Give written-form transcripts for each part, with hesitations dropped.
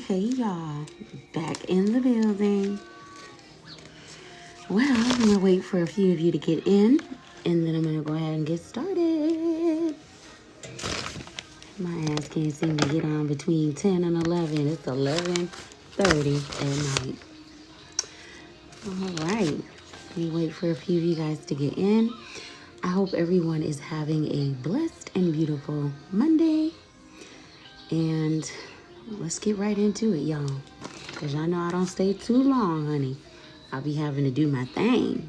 Hey y'all, back in the building. Well, I'm gonna wait for a few of you to get in, and then I'm gonna go ahead and get started. My ass can't seem to get on between 10 and 11. It's 11:30 at night. All right, let me wait for a few of you guys to get in. I hope everyone is having a blessed and beautiful Monday. And let's get right into it, y'all. Because y'all know I don't stay too long, honey. I'll be having to do my thing.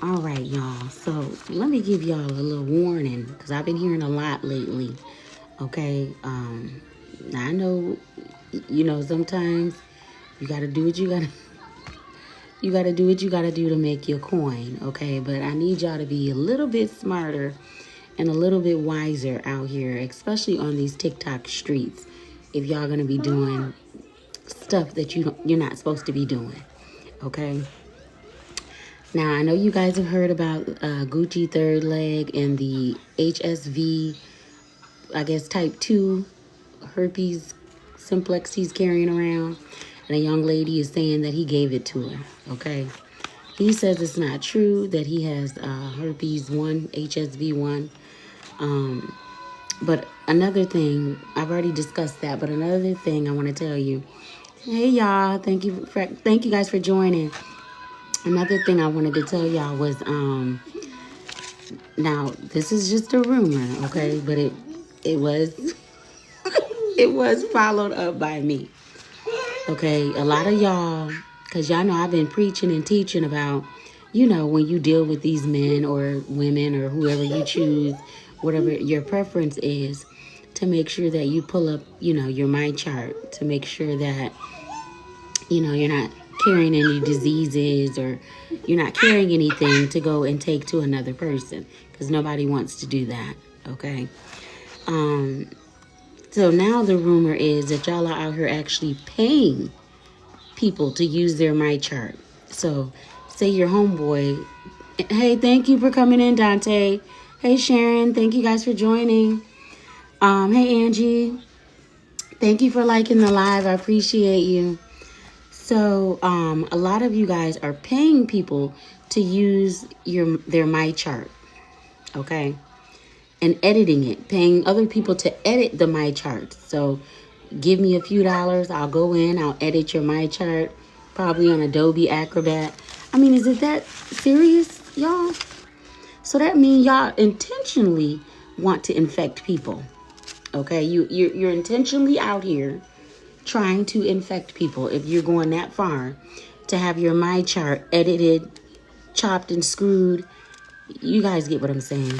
All right, y'all. So let me give y'all a little warning. Because I've been hearing a lot lately. Okay? I know, sometimes you got to do what you got to... You got to do what you got to do to make your coin, okay? But I need y'all to be a little bit smarter and a little bit wiser out here, especially on these TikTok streets, if y'all going to be doing stuff that you're not supposed to be doing, okay? Now, I know you guys have heard about Gucci third leg and the HSV, I guess, type 2 herpes simplex he's carrying around. And a young lady is saying that he gave it to her, okay? He says it's not true, that he has herpes 1, HSV 1. But another thing, I've already discussed that, but another thing I want to tell you. Hey, y'all. Thank you guys for joining. Another thing I wanted to tell y'all was, now, this is just a rumor, okay? But it was, it was followed up by me. Okay, a lot of y'all, because y'all know I've been preaching and teaching about, when you deal with these men or women or whoever you choose, whatever your preference is, to make sure that you pull up, your My Chart, to make sure that, you're not carrying any diseases or you're not carrying anything to go and take to another person, because nobody wants to do that, okay? So now the rumor is that y'all are out here actually paying people to use their My Chart. So say your homeboy, hey, thank you for coming in, Dante. Hey, Sharon, thank you guys for joining. Hey, Angie, thank you for liking the live. I appreciate you. So a lot of you guys are paying people to use their My Chart, okay? And editing it, paying other people to edit the My Chart. So give me a few dollars, I'll go in, I'll edit your My Chart, probably on Adobe Acrobat. I mean, is it that serious, y'all? So that means y'all intentionally want to infect people, okay? You're intentionally out here trying to infect people if you're going that far to have your My Chart edited, chopped and screwed. You guys get what I'm saying.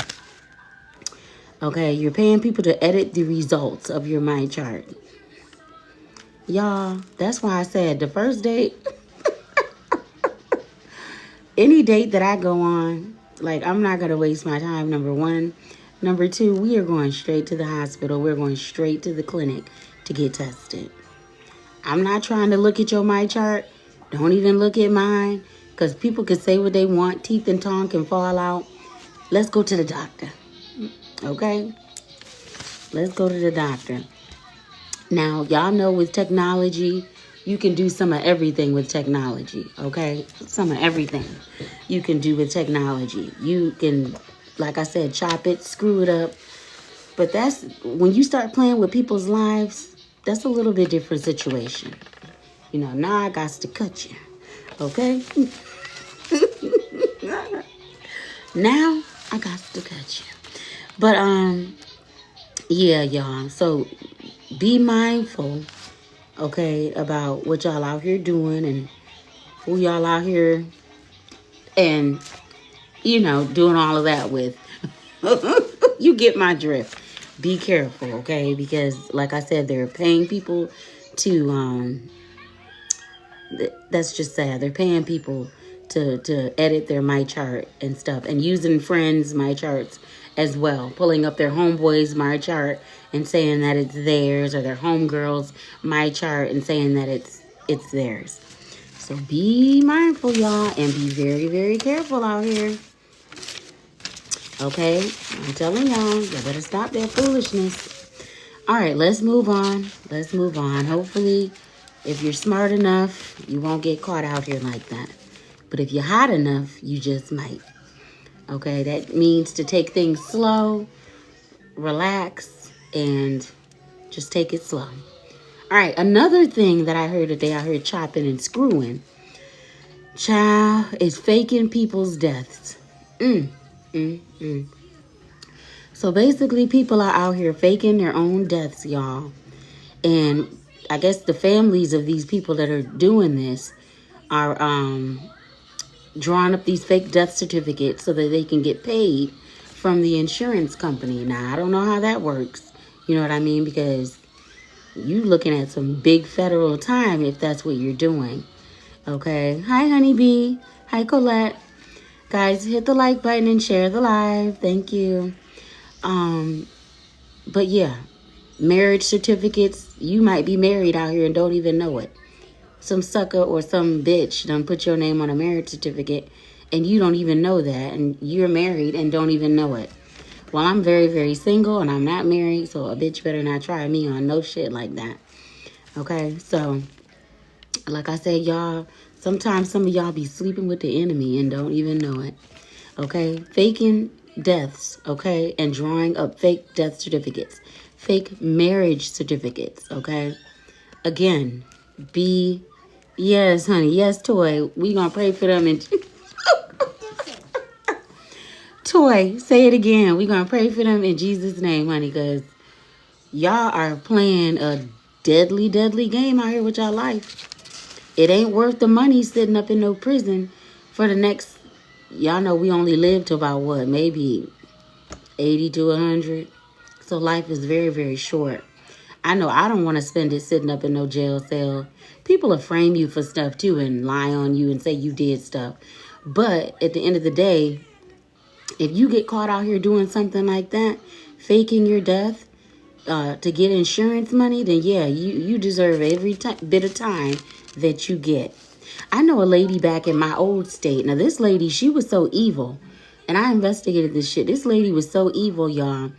Okay, you're paying people to edit the results of your My Chart. Y'all, that's why I said the first date, any date that I go on, like, I'm not going to waste my time, number one. Number two, we are going straight to the hospital. We're going straight to the clinic to get tested. I'm not trying to look at your My Chart. Don't even look at mine, because people can say what they want. Teeth and tongue can fall out. Let's go to the doctor. Okay? Let's go to the doctor. Now, y'all know with technology, you can do some of everything with technology, okay? Some of everything you can do with technology. You can, like I said, chop it, screw it up. But that's, when you start playing with people's lives, that's a little bit different situation. Now I got to cut you, okay? Now I got to cut you. But, yeah, y'all. So be mindful, okay, about what y'all out here doing and who y'all out here and, doing all of that with. You get my drift. Be careful, okay? Because, like I said, they're paying people to, that's just sad. They're paying people to edit their My Chart and stuff, and using friends' My Charts as well, pulling up their homeboys' My Chart and saying that it's theirs, or their homegirls' My Chart and saying that it's theirs. So be mindful, y'all, and be very, very careful out here. Okay? I'm telling y'all better stop that foolishness. All right, let's move on. Let's move on. Hopefully, if you're smart enough, you won't get caught out here like that. But if you're hot enough, you just might. Okay, that means to take things slow, relax, and just take it slow. All right, another thing that I heard today, I heard chopping and screwing. Child is faking people's deaths. So basically, people are out here faking their own deaths, y'all. And I guess the families of these people that are doing this are drawing up these fake death certificates so that they can get paid from the insurance company. Now, I don't know how that works. You know what I mean? Because you looking at some big federal time if that's what you're doing. Okay. Hi, Honeybee. Hi, Colette. Guys, hit the like button and share the live. Thank you. But yeah, marriage certificates. You might be married out here and don't even know it. Some sucker or some bitch done put your name on a marriage certificate and you don't even know that, and you're married and don't even know it. Well, I'm very, very single and I'm not married, so a bitch better not try me on no shit like that. Okay, so like I said, y'all, sometimes some of y'all be sleeping with the enemy and don't even know it. Okay, faking deaths, okay, and drawing up fake death certificates, fake marriage certificates, okay. Again, yes, honey, yes, Toy, we gonna pray for them. And Toy, say it again, we gonna pray for them in Jesus' name, honey, because y'all are playing a deadly, deadly game out here with y'all life. It ain't worth the money sitting up in no prison for the next, y'all know we only live to about what, maybe 80 to 100. So life is very, very short. I know I don't want to spend it sitting up in no jail cell. People will frame you for stuff too and lie on you and say you did stuff. But at the end of the day, if you get caught out here doing something like that, faking your death to get insurance money, then yeah, you deserve every bit of time that you get. I know a lady back in my old state. Now, this lady, she was so evil. And I investigated this shit. This lady was so evil, y'all.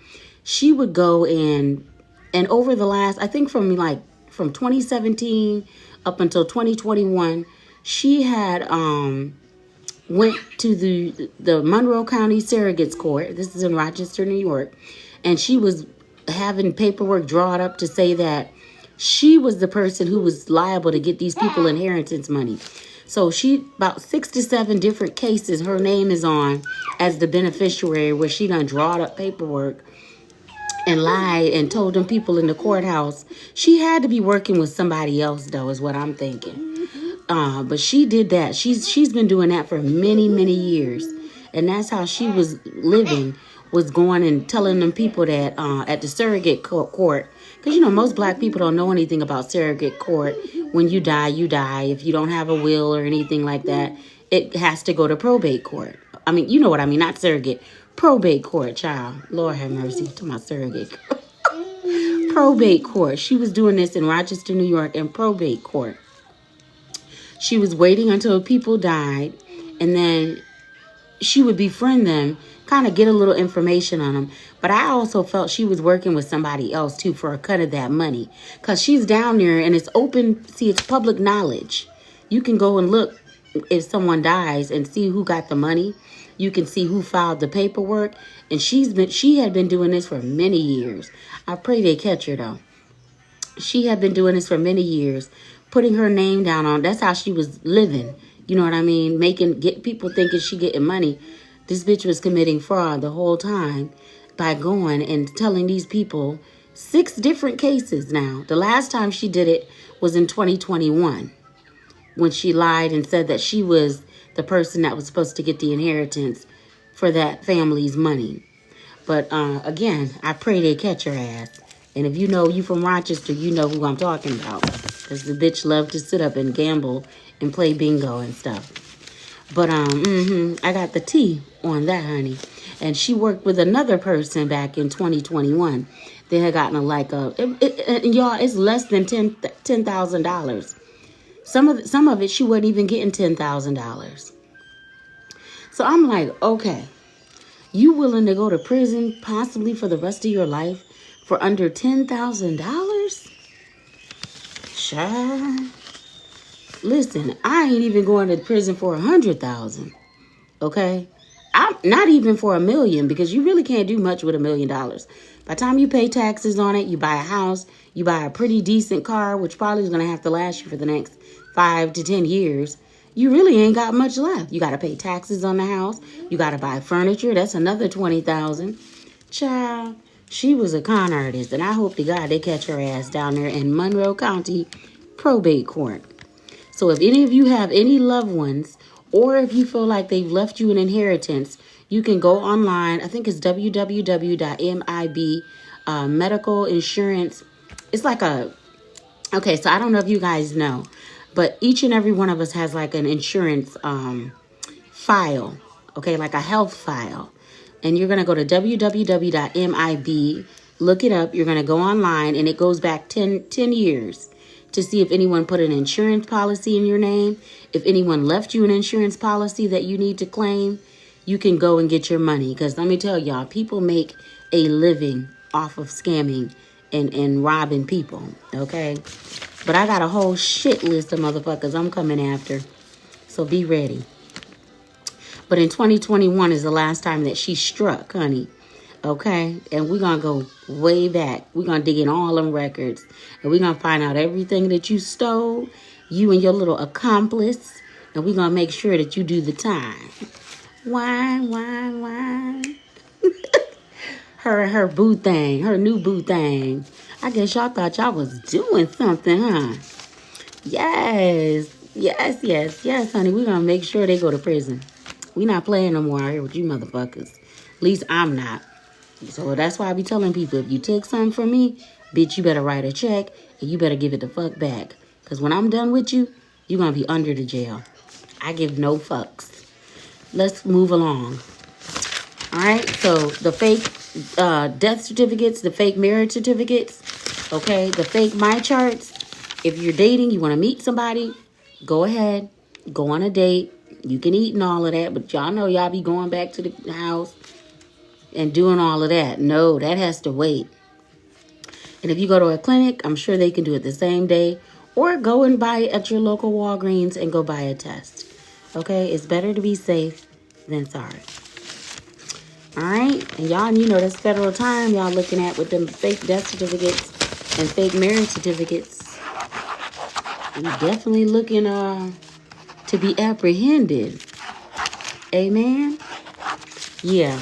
She would go and over the last, I think from 2017 up until 2021, she had went to the Monroe County Surrogates Court. This is in Rochester, New York. And she was having paperwork drawn up to say that she was the person who was liable to get these people inheritance money. So she, about 6 to 7 different cases, her name is on as the beneficiary, where she done drawed up paperwork and lied and told them people in the courthouse. She had to be working with somebody else, though, is what I'm thinking. But she did that. She's been doing that for many, many years. And that's how she was living, was going and telling them people that at the surrogate court, because, you know, most black people don't know anything about surrogate court. When you die, you die. If you don't have a will or anything like that, it has to go to probate court. I mean, you know what I mean, not surrogate. Probate court, child. Lord have mercy to my surrogate. Probate court. She was doing this in Rochester, New York, in probate court. She was waiting until people died, and then she would befriend them, kind of get a little information on them. But I also felt she was working with somebody else, too, for a cut of that money. Because she's down there, and it's open, see, it's public knowledge. You can go and look if someone dies and see who got the money. You can see who filed the paperwork. And she had been doing this for many years. I pray they catch her, though. She had been doing this for many years, putting her name down on, that's how she was living. You know what I mean? Get people thinking she getting money. This bitch was committing fraud the whole time by going and telling these people 6 different cases now. The last time she did it was in 2021 when she lied and said that she was the person that was supposed to get the inheritance for that family's money. But again, I pray they catch her ass. And if you know you from Rochester, you know who I'm talking about. Because the bitch loved to sit up and gamble and play bingo and stuff. But I got the tea on that, honey. And she worked with another person back in 2021. They had gotten y'all, it's less than $10,000. Some of it she wasn't even getting $10,000. So I'm like, okay, you willing to go to prison possibly for the rest of your life for under $10,000? Child. Listen, I ain't even going to prison for 100,000. Okay? I'm not even for $1 million, because you really can't do much with $1 million. By the time you pay taxes on it, you buy a house, you buy a pretty decent car, which probably is going to have to last you for the next 5 to 10 years. You really ain't got much left. You got to pay taxes on the house. You got to buy furniture. That's another 20,000. Child, she was a con artist, and I hope to God they catch her ass down there in Monroe County probate court. So if any of you have any loved ones, or if you feel like they've left you an inheritance, you can go online. I think it's www.mib medical insurance. It's like a, okay, so I don't know if you guys know, but each and every one of us has like an insurance file, okay, like a health file. And you're going to go to www.mib, look it up. You're going to go online, and it goes back 10 years to see if anyone put an insurance policy in your name. If anyone left you an insurance policy that you need to claim, you can go and get your money. Because let me tell y'all, people make a living off of scamming and robbing people, okay? But I got a whole shit list of motherfuckers I'm coming after, so be ready. But in 2021 is the last time that she struck, honey. Okay? And we're going to go way back. We're going to dig in all them records. And we're going to find out everything that you stole, you and your little accomplice. And we're going to make sure that you do the time. Why? her boo thing. Her new boo thing. I guess y'all thought y'all was doing something, huh? Yes, honey. We're going to make sure they go to prison. We not playing no more out here with you motherfuckers. At least I'm not. So that's why I be telling people, if you took something from me, bitch, you better write a check and you better give it the fuck back. Because when I'm done with you, you're going to be under the jail. I give no fucks. Let's move along. All right. So the fake death certificates, the fake marriage certificates, okay, the fake my charts. If you're dating, you want to meet somebody, go ahead, go on a date. You can eat and all of that, but y'all know y'all be going back to the house and doing all of that. No, that has to wait. And if you go to a clinic, I'm sure they can do it the same day. Or go and buy it at your local Walgreens and go buy a test. Okay? It's better to be safe than sorry. All right? And y'all, you know, that's federal time y'all looking at with them fake death certificates and fake marriage certificates. You definitely looking to be apprehended. Amen? Yeah.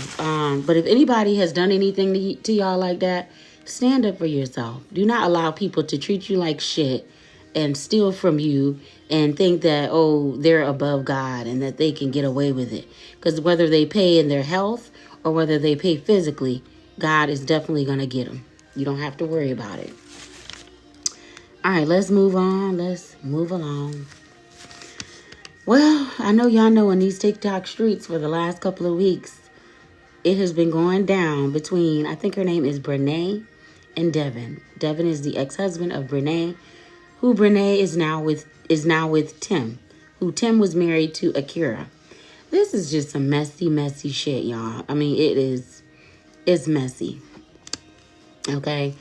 But if anybody has done anything to y'all like that, stand up for yourself. Do not allow people to treat you like shit and steal from you and think that, oh, they're above God and that they can get away with it. Because whether they pay in their health or whether they pay physically, God is definitely going to get them. You don't have to worry about it. All right, let's move on. Let's move along. Well, I know y'all know in these TikTok streets for the last couple of weeks, it has been going down between, I think her name is Brene and Devin. Devin is the ex-husband of Brene, who Brene is now with Tim, who Tim was married to Akira. This is just some messy shit, y'all. I mean, it's messy. Okay?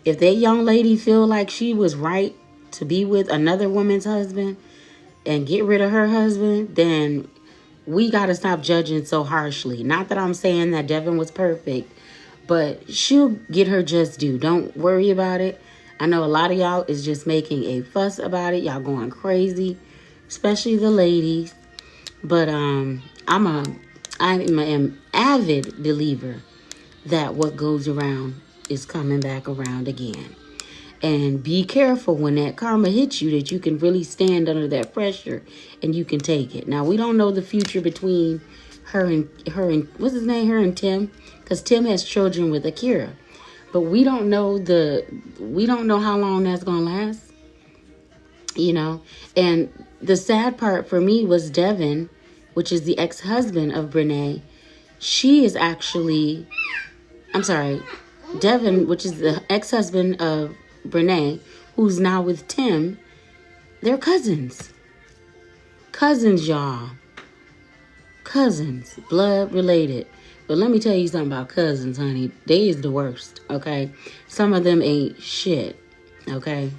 If that young lady feel like she was right to be with another woman's husband and get rid of her husband, then we got to stop judging so harshly. Not that I'm saying that Devin was perfect, but she'll get her just due. Don't worry about it. I know a lot of y'all is just making a fuss about it. Y'all going crazy, especially the ladies. But I'm an avid believer that what goes around is coming back around again. And be careful when that karma hits you, that you can really stand under that pressure and you can take it. Now, we don't know the future between her and what's his name? Her and Tim, because Tim has children with Akira. But we don't know how long that's gonna last. You know? And the sad part for me was Devin, which is the ex-husband of Brene. Devin, which is the ex-husband of Brene, who's now with Tim, they're cousins. Cousins, y'all. Cousins, blood related. But let me tell you something about cousins, honey. They is the worst, okay? Some of them ain't shit, okay?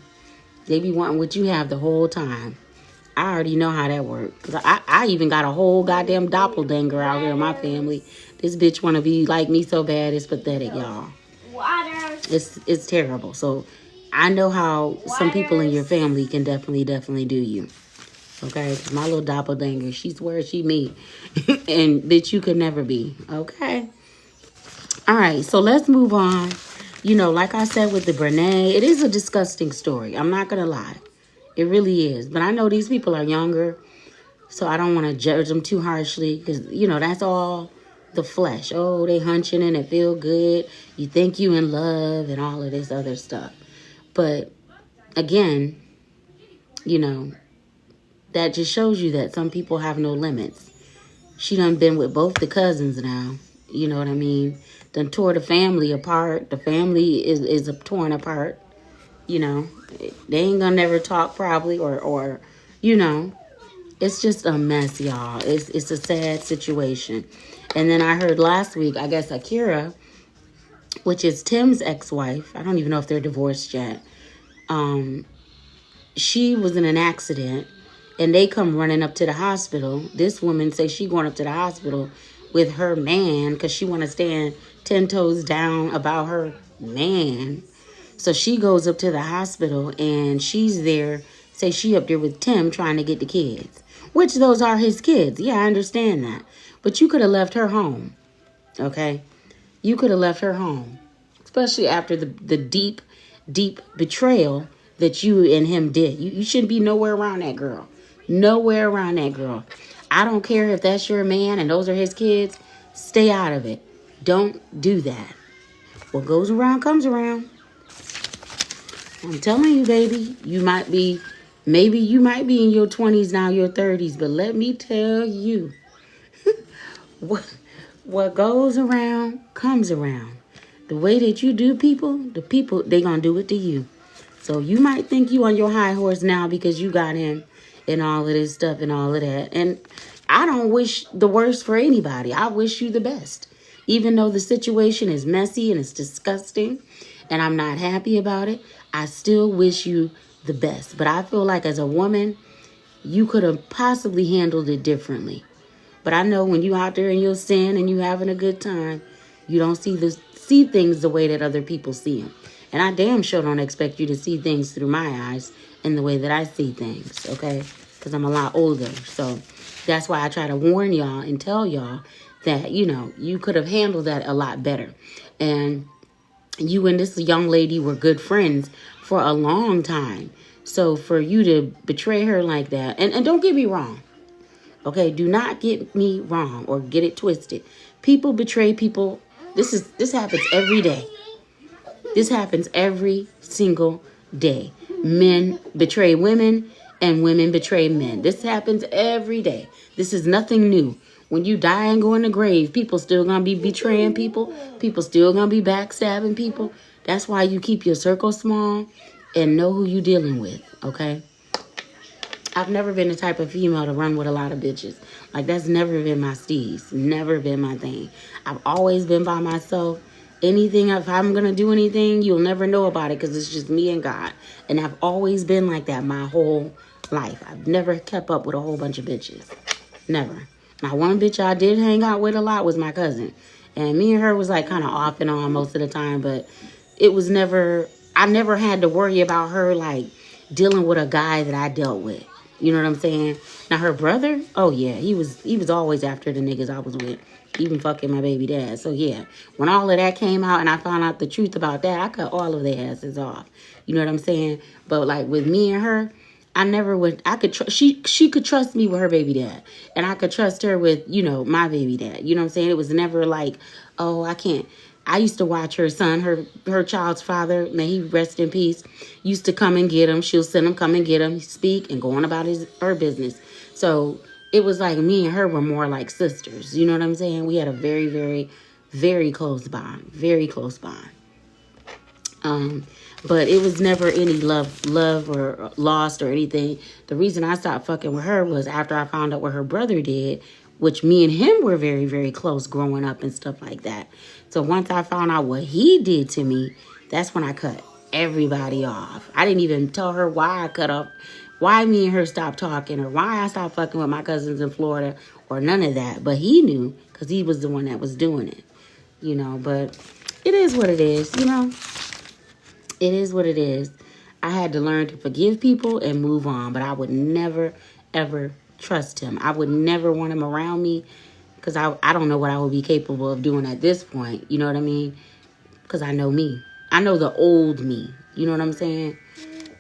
They be wanting what you have the whole time. I already know how that works. Cause I even got a whole goddamn doppelganger out here in my family. This bitch want to be like me so bad. It's pathetic, y'all. It's terrible. So I know how some people in your family can definitely do you. Okay? My little doppelganger, she swears she me. And bitch, you could never be. Okay? All right. So let's move on. You know, like I said with the Brene, it is a disgusting story. I'm not going to lie. It really is. But I know these people are younger, so I don't want to judge them too harshly because, you know, that's all the flesh. Oh, they hunching and it feel good. You think you in love and all of this other stuff. But, again, you know, that just shows you that some people have no limits. She done been with both the cousins now. You know what I mean? Done tore the family apart. The family is torn apart. You know, they ain't gonna never talk probably or you know, it's just a mess, y'all. It's a sad situation. And then I heard last week, I guess Akira, which is Tim's ex-wife, I don't even know if they're divorced yet. She was in an accident and they come running up to the hospital. This woman says she going up to the hospital with her man because she want to stand 10 toes down about her man. So she goes up to the hospital and she's there, say she up there with Tim trying to get the kids. Which those are his kids. Yeah, I understand that. But you could have left her home. Okay? You could have left her home. Especially after the deep betrayal that you and him did. You shouldn't be nowhere around that girl. Nowhere around that girl. I don't care if that's your man and those are his kids. Stay out of it. Don't do that. What goes around comes around. I'm telling you, baby, maybe you might be in your 20s now, your 30s, but let me tell you, what goes around comes around. The way that you do people, they gonna do it to you. So you might think you on your high horse now because you got him and all of this stuff and all of that. And I don't wish the worst for anybody. I wish you the best. Even though the situation is messy and it's disgusting and I'm not happy about it, I still wish you the best. But I feel like as a woman, you could have possibly handled it differently. But I know when you out there in your sin and you having a good time, you don't see things the way that other people see them. And I damn sure don't expect you to see things through my eyes and the way that I see things, okay? Because I'm a lot older. So that's why I try to warn y'all and tell y'all that, you know, you could have handled that a lot better. And you and this young lady were good friends for a long time. So for you to betray her like that, and don't get me wrong, okay? Do not get me wrong or get it twisted. People betray people. This happens every day. This happens every single day. Men betray women and women betray men. This happens every day. This is nothing new. When you die and go in the grave, people still gonna be betraying people. People still gonna be backstabbing people. That's why you keep your circle small and know who you dealing with, okay? I've never been the type of female to run with a lot of bitches. Like, that's never been my steez. Never been my thing. I've always been by myself. Anything, if I'm going to do anything, you'll never know about it because it's just me and God. And I've always been like that my whole life. I've never kept up with a whole bunch of bitches. Never. Now, one bitch I did hang out with a lot was my cousin. And me and her was like kind of off and on most of the time. But it was never, I never had to worry about her like dealing with a guy that I dealt with. You know what I'm saying? Now, her brother, oh, yeah, he was always after the niggas I was with, even fucking my baby dad. So, yeah, when all of that came out and I found out the truth about that, I cut all of their asses off. You know what I'm saying? But, like, with me and her, I never would, she could trust me with her baby dad. And I could trust her with, you know, my baby dad. You know what I'm saying? It was never like, oh, I can't. I used to watch her son, her child's father, may he rest in peace, used to come and get him. She'll send him, come and get him, speak, and go on about her business. So it was like me and her were more like sisters. You know what I'm saying? We had a very, very, very close bond. Very close bond. But it was never any love or lost or anything. The reason I stopped fucking with her was after I found out what her brother did which me and him were very, very close growing up and stuff like that. So once I found out what he did to me, that's when I cut everybody off. I didn't even tell her why I cut off, why me and her stopped talking, or why I stopped fucking with my cousins in Florida, or none of that. But he knew, because he was the one that was doing it, you know. But it is what it is, you know. It is what it is. I had to learn to forgive people and move on, but I would never, ever trust him. I would never want him around me, because I don't know what I would be capable of doing at this point. You know what I mean? Because I know me. I know the old me. You know what I'm saying?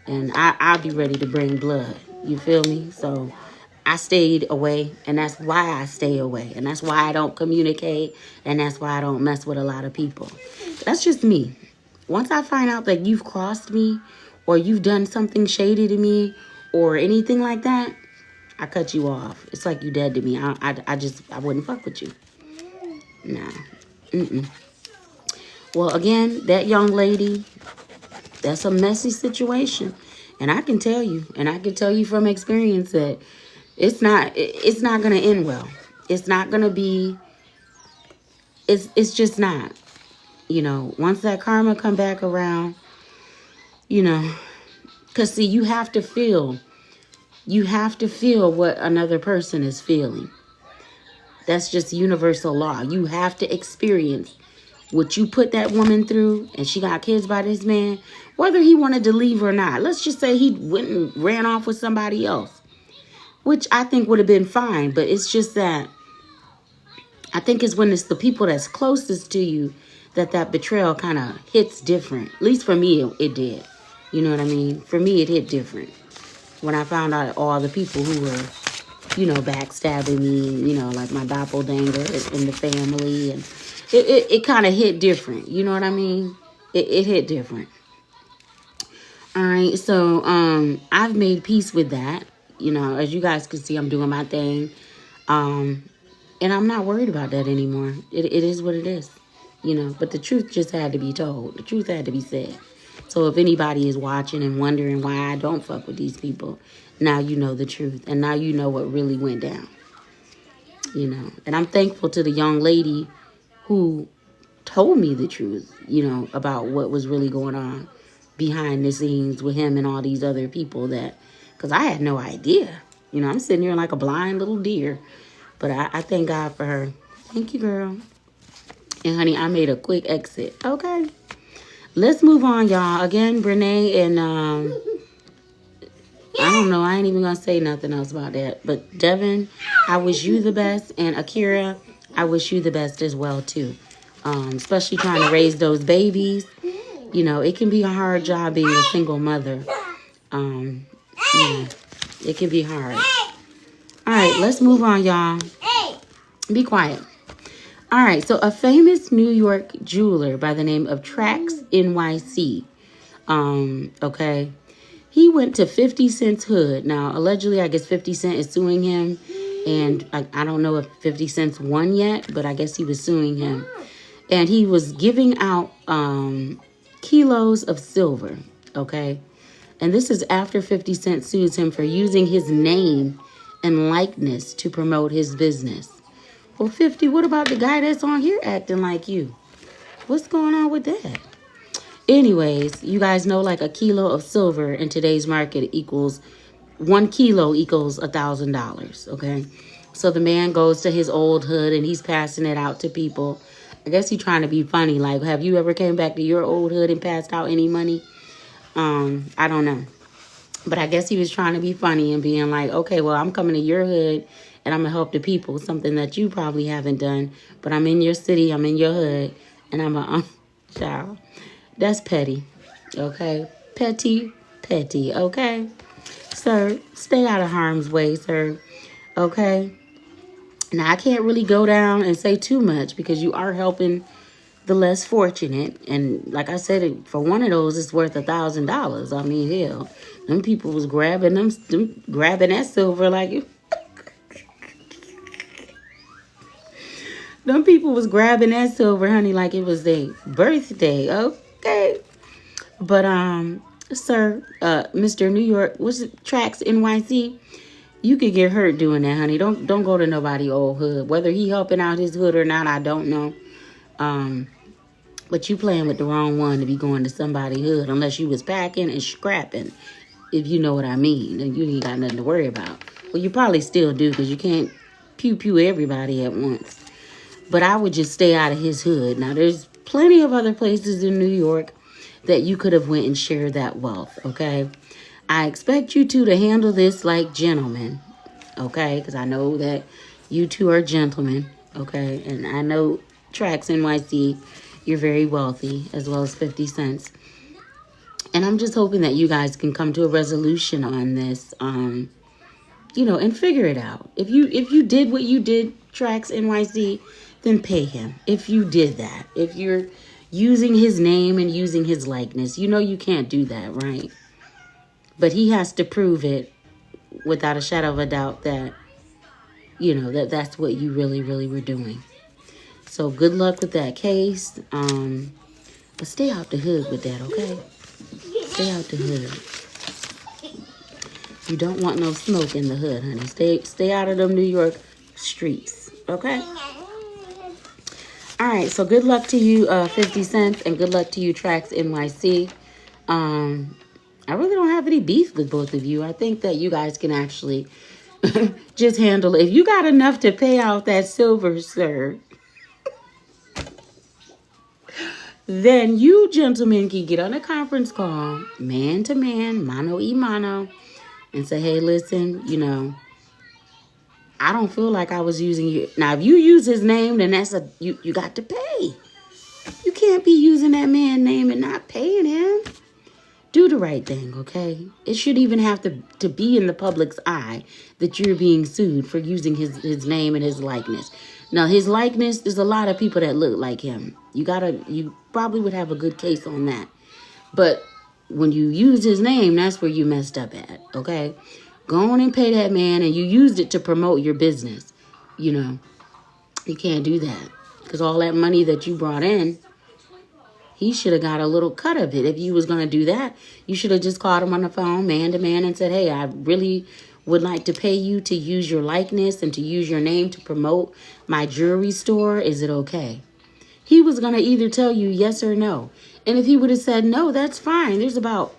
And I'll be ready to bring blood. You feel me? So I stayed away, and that's why I stay away. And that's why I don't communicate, and that's why I don't mess with a lot of people. That's just me. Once I find out that you've crossed me, or you've done something shady to me, or anything like that, I cut you off. It's like you dead to me. I wouldn't fuck with you. Nah. Well, again, that young lady, that's a messy situation. And I can tell you from experience that it's not going to end well. It's not going to be, it's just not. You know, once that karma come back around, you know, because see, you have to feel what another person is feeling. That's just universal law. You have to experience what you put that woman through, and she got kids by this man, whether he wanted to leave or not. Let's just say he went and ran off with somebody else, which I think would have been fine. But it's just that I think it's when it's the people that's closest to you that betrayal kind of hits different. At least for me, it did. You know what I mean? For me, it hit different when I found out all the people who were, you know, backstabbing me, you know, like my doppelganger in the family. And it kind of hit different. You know what I mean? It hit different. All right. So I've made peace with that. You know, as you guys can see, I'm doing my thing. And I'm not worried about that anymore. It is what it is. You know, but the truth just had to be told. The truth had to be said. So if anybody is watching and wondering why I don't fuck with these people, now you know the truth. And now you know what really went down. You know, and I'm thankful to the young lady who told me the truth, you know, about what was really going on behind the scenes with him and all these other people that, because I had no idea. You know, I'm sitting here like a blind little deer. But I thank God for her. Thank you, girl. And honey, I made a quick exit. Okay. Let's move on, y'all. Again, Brene and I don't know. I ain't even going to say nothing else about that. But Devin, I wish you the best. And Akira, I wish you the best as well, too. Especially trying to raise those babies. You know, it can be a hard job being a single mother. You know, it can be hard. All right, let's move on, y'all. Be quiet. All right, so a famous New York jeweler by the name of Trax NYC, okay, he went to 50 Cent's hood. Now, allegedly, I guess 50 Cent is suing him, and I don't know if 50 Cent's won yet, but I guess he was suing him. And he was giving out kilos of silver, okay? And this is after 50 Cent sues him for using his name and likeness to promote his business. Well, 50, what about the guy that's on here acting like you? What's going on with that? Anyways, you guys know like a kilo of silver in today's market equals 1 kilo equals $1,000, okay? So the man goes to his old hood and he's passing it out to people. I guess he's trying to be funny. Like, have you ever came back to your old hood and passed out any money? I don't know. But I guess he was trying to be funny and being like, okay, well, I'm coming to your hood and I'm going to help the people. Something that you probably haven't done. But I'm in your city, I'm in your hood, and I'm a child. That's petty, okay? Petty, okay? Sir, stay out of harm's way, sir, okay? Now, I can't really go down and say too much because you are helping the less fortunate. And like I said, for one of those, it's worth $1,000. I mean, hell, them people was grabbing grabbing that silver like them people was grabbing that silver, honey, like it was their birthday, okay? But, sir, Mr. New York, what's it, Trax NYC? You could get hurt doing that, honey. Don't go to nobody old hood. Whether he helping out his hood or not, I don't know. But you playing with the wrong one to be going to somebody's hood unless you was packing and scrapping, if you know what I mean. And you ain't got nothing to worry about. Well, you probably still do because you can't pew everybody at once. But I would just stay out of his hood. Now, there's plenty of other places in New York that you could have went and shared that wealth, okay? I expect you two to handle this like gentlemen, okay? Because I know that you two are gentlemen, okay? And I know Tracks NYC, you're very wealthy, as well as 50 cents. And I'm just hoping that you guys can come to a resolution on this, and figure it out. If you did what you did, Tracks NYC, then pay him. If you did that, if you're using his name and using his likeness, you can't do that, right? But he has to prove it without a shadow of a doubt that, that's what you really, really were doing. So good luck with that case. But stay out the hood with that, okay? Stay out the hood. You don't want no smoke in the hood, honey. Stay out of them New York streets, okay? All right, so good luck to you, 50 cents, and good luck to you, Tracks NYC. I really don't have any beef with both of you. I think that you guys can actually just handle it. If you got enough to pay out that silver, sir, then you gentlemen can get on a conference call, man to man, mano y mano, and say, hey, listen, I don't feel like I was using you. Now, if you use his name, then you got to pay. You can't be using that man's name and not paying him. Do the right thing, okay? It should even have to be in the public's eye that you're being sued for using his name and his likeness. Now, his likeness, there's a lot of people that look like him. You probably would have a good case on that. But when you use his name, that's where you messed up at, okay? Go on and pay that man, and you used it to promote your business. You can't do that. Because all that money that you brought in, he should have got a little cut of it. If you was going to do that, you should have just called him on the phone, man to man, and said, hey, I really would like to pay you to use your likeness and to use your name to promote my jewelry store. Is it okay? He was going to either tell you yes or no. And if he would have said no, that's fine. There's about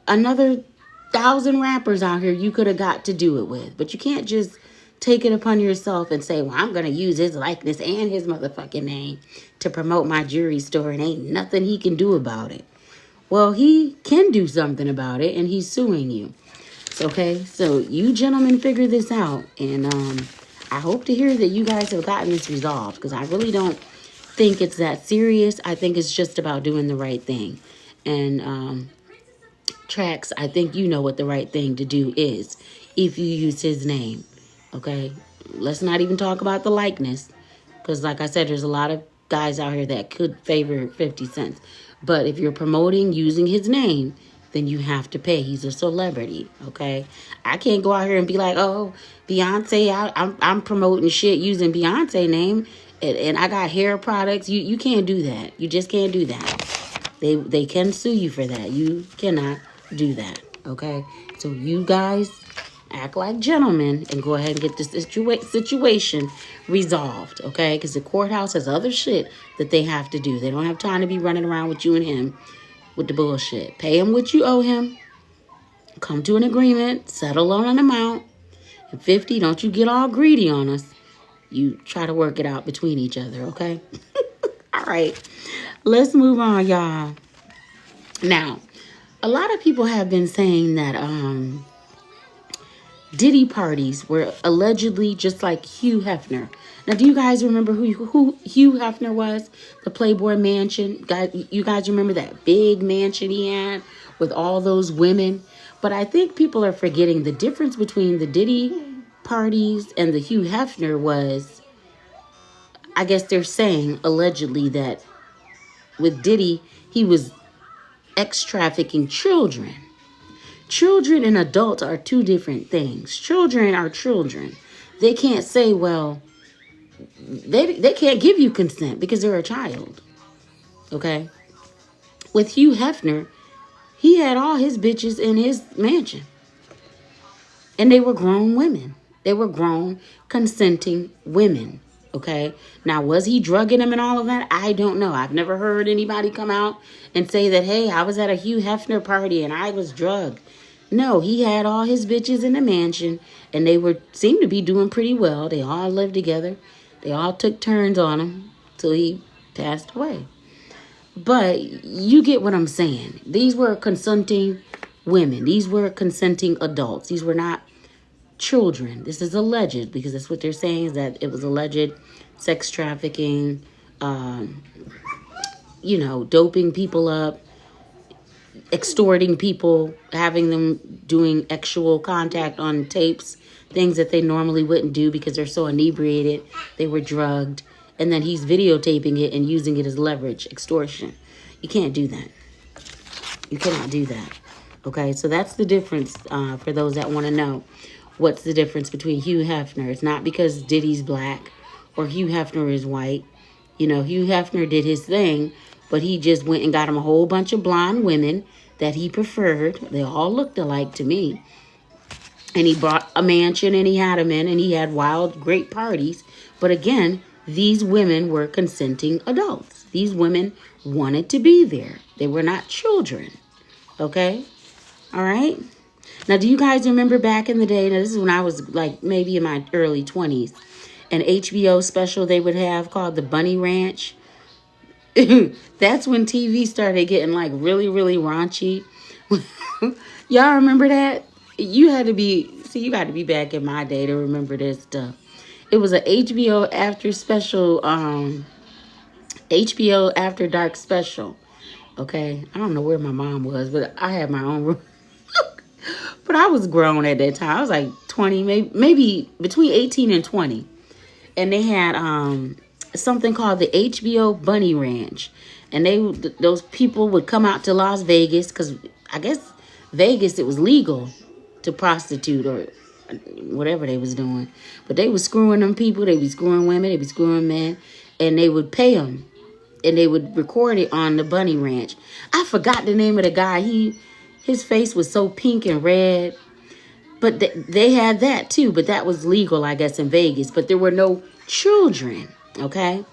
another 1,000 rappers out here you could have got to do it with. But you can't just take it upon yourself and say, well, I'm going to use his likeness and his motherfucking name to promote my jewelry store and ain't nothing he can do about it. Well, he can do something about it, and he's suing you. Okay, so you gentlemen figure this out, and I hope to hear that you guys have gotten this resolved, because I really don't think it's that serious. I think it's just about doing the right thing. And Tracks, I think you know what the right thing to do is if you use his name. Okay, let's not even talk about the likeness, because like I said, there's a lot of guys out here that could favor 50 cents. But if you're promoting using his name, then you have to pay. He's a celebrity, okay? I can't go out here and be like, oh, Beyonce, I'm promoting shit using Beyonce name, and I got hair products. You can't do that. You just can't do that. They can sue you for that. You cannot do that, okay? So you guys act like gentlemen and go ahead and get this situation resolved, okay? Because the courthouse has other shit that they have to do. They don't have time to be running around with you and him with the bullshit. Pay him what you owe him. Come to an agreement. Settle on an amount. And 50, don't you get all greedy on us. You try to work it out between each other, okay? All right. Let's move on, y'all. Now, a lot of people have been saying that Diddy parties were allegedly just like Hugh Hefner. Now, do you guys remember who Hugh Hefner was? The Playboy Mansion. You guys remember that big mansion he had with all those women? But I think people are forgetting the difference between the Diddy parties and the Hugh Hefner was, I guess they're saying allegedly that with Diddy, he was ex-trafficking children. Children and adults are two different things. Children are children. They can't say, well, they can't give you consent because they're a child. Okay? With Hugh Hefner, he had all his bitches in his mansion. And they were grown women. They were grown, consenting women. Okay. Now, was he drugging them and all of that? I don't know. I've never heard anybody come out and say that, hey, I was at a Hugh Hefner party and I was drugged. No, he had all his bitches in the mansion and they seemed to be doing pretty well. They all lived together. They all took turns on him till he passed away. But you get what I'm saying. These were consenting women. These were consenting adults. These were not children. This is alleged because that's what they're saying, is that it was alleged sex trafficking, doping people up, extorting people, having them doing actual contact on tapes, things that they normally wouldn't do because they're so inebriated, they were drugged, and then he's videotaping it and using it as leverage, extortion. You can't do that. You cannot do that. Okay, so that's the difference for those that want to know. What's the difference between Hugh Hefner? It's not because Diddy's black or Hugh Hefner is white. Hugh Hefner did his thing, but he just went and got him a whole bunch of blonde women that he preferred. They all looked alike to me. And he bought a mansion and he had them in and he had wild, great parties. But again, these women were consenting adults. These women wanted to be there. They were not children. Okay? All right? Now, do you guys remember back in the day? Now, this is when I was like maybe in my early 20s. An HBO special they would have called The Bunny Ranch. That's when TV started getting like really, really raunchy. Y'all remember that? You got to be back in my day to remember this stuff. It was an HBO after special, HBO After Dark special. Okay? I don't know where my mom was, but I had my own room. But I was grown at that time. I was like 20, maybe between 18 and 20. And they had something called the HBO Bunny Ranch. And those people would come out to Las Vegas because I guess Vegas, it was legal to prostitute or whatever they was doing. But they was screwing them people. They be screwing women. They be screwing men. And they would pay them. And they would record it on the Bunny Ranch. I forgot the name of the guy. His face was so pink and red. But they had that too. But that was legal, I guess, in Vegas. But there were no children, okay?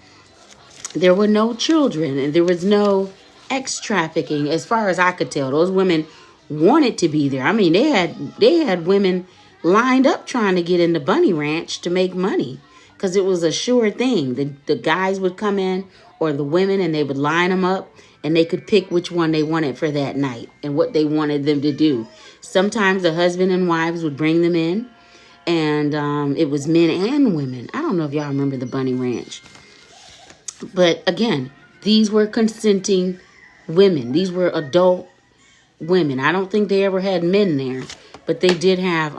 There were no children. And there was no sex trafficking, as far as I could tell. Those women wanted to be there. I mean, they had women lined up trying to get in the Bunny Ranch to make money. Because it was a sure thing. The guys would come in, or the women, and they would line them up. And they could pick which one they wanted for that night and what they wanted them to do. Sometimes the husband and wives would bring them in. And it was men and women. I don't know if y'all remember the Bunny Ranch. But again, these were consenting women. These were adult women. I don't think they ever had men there. But they did have,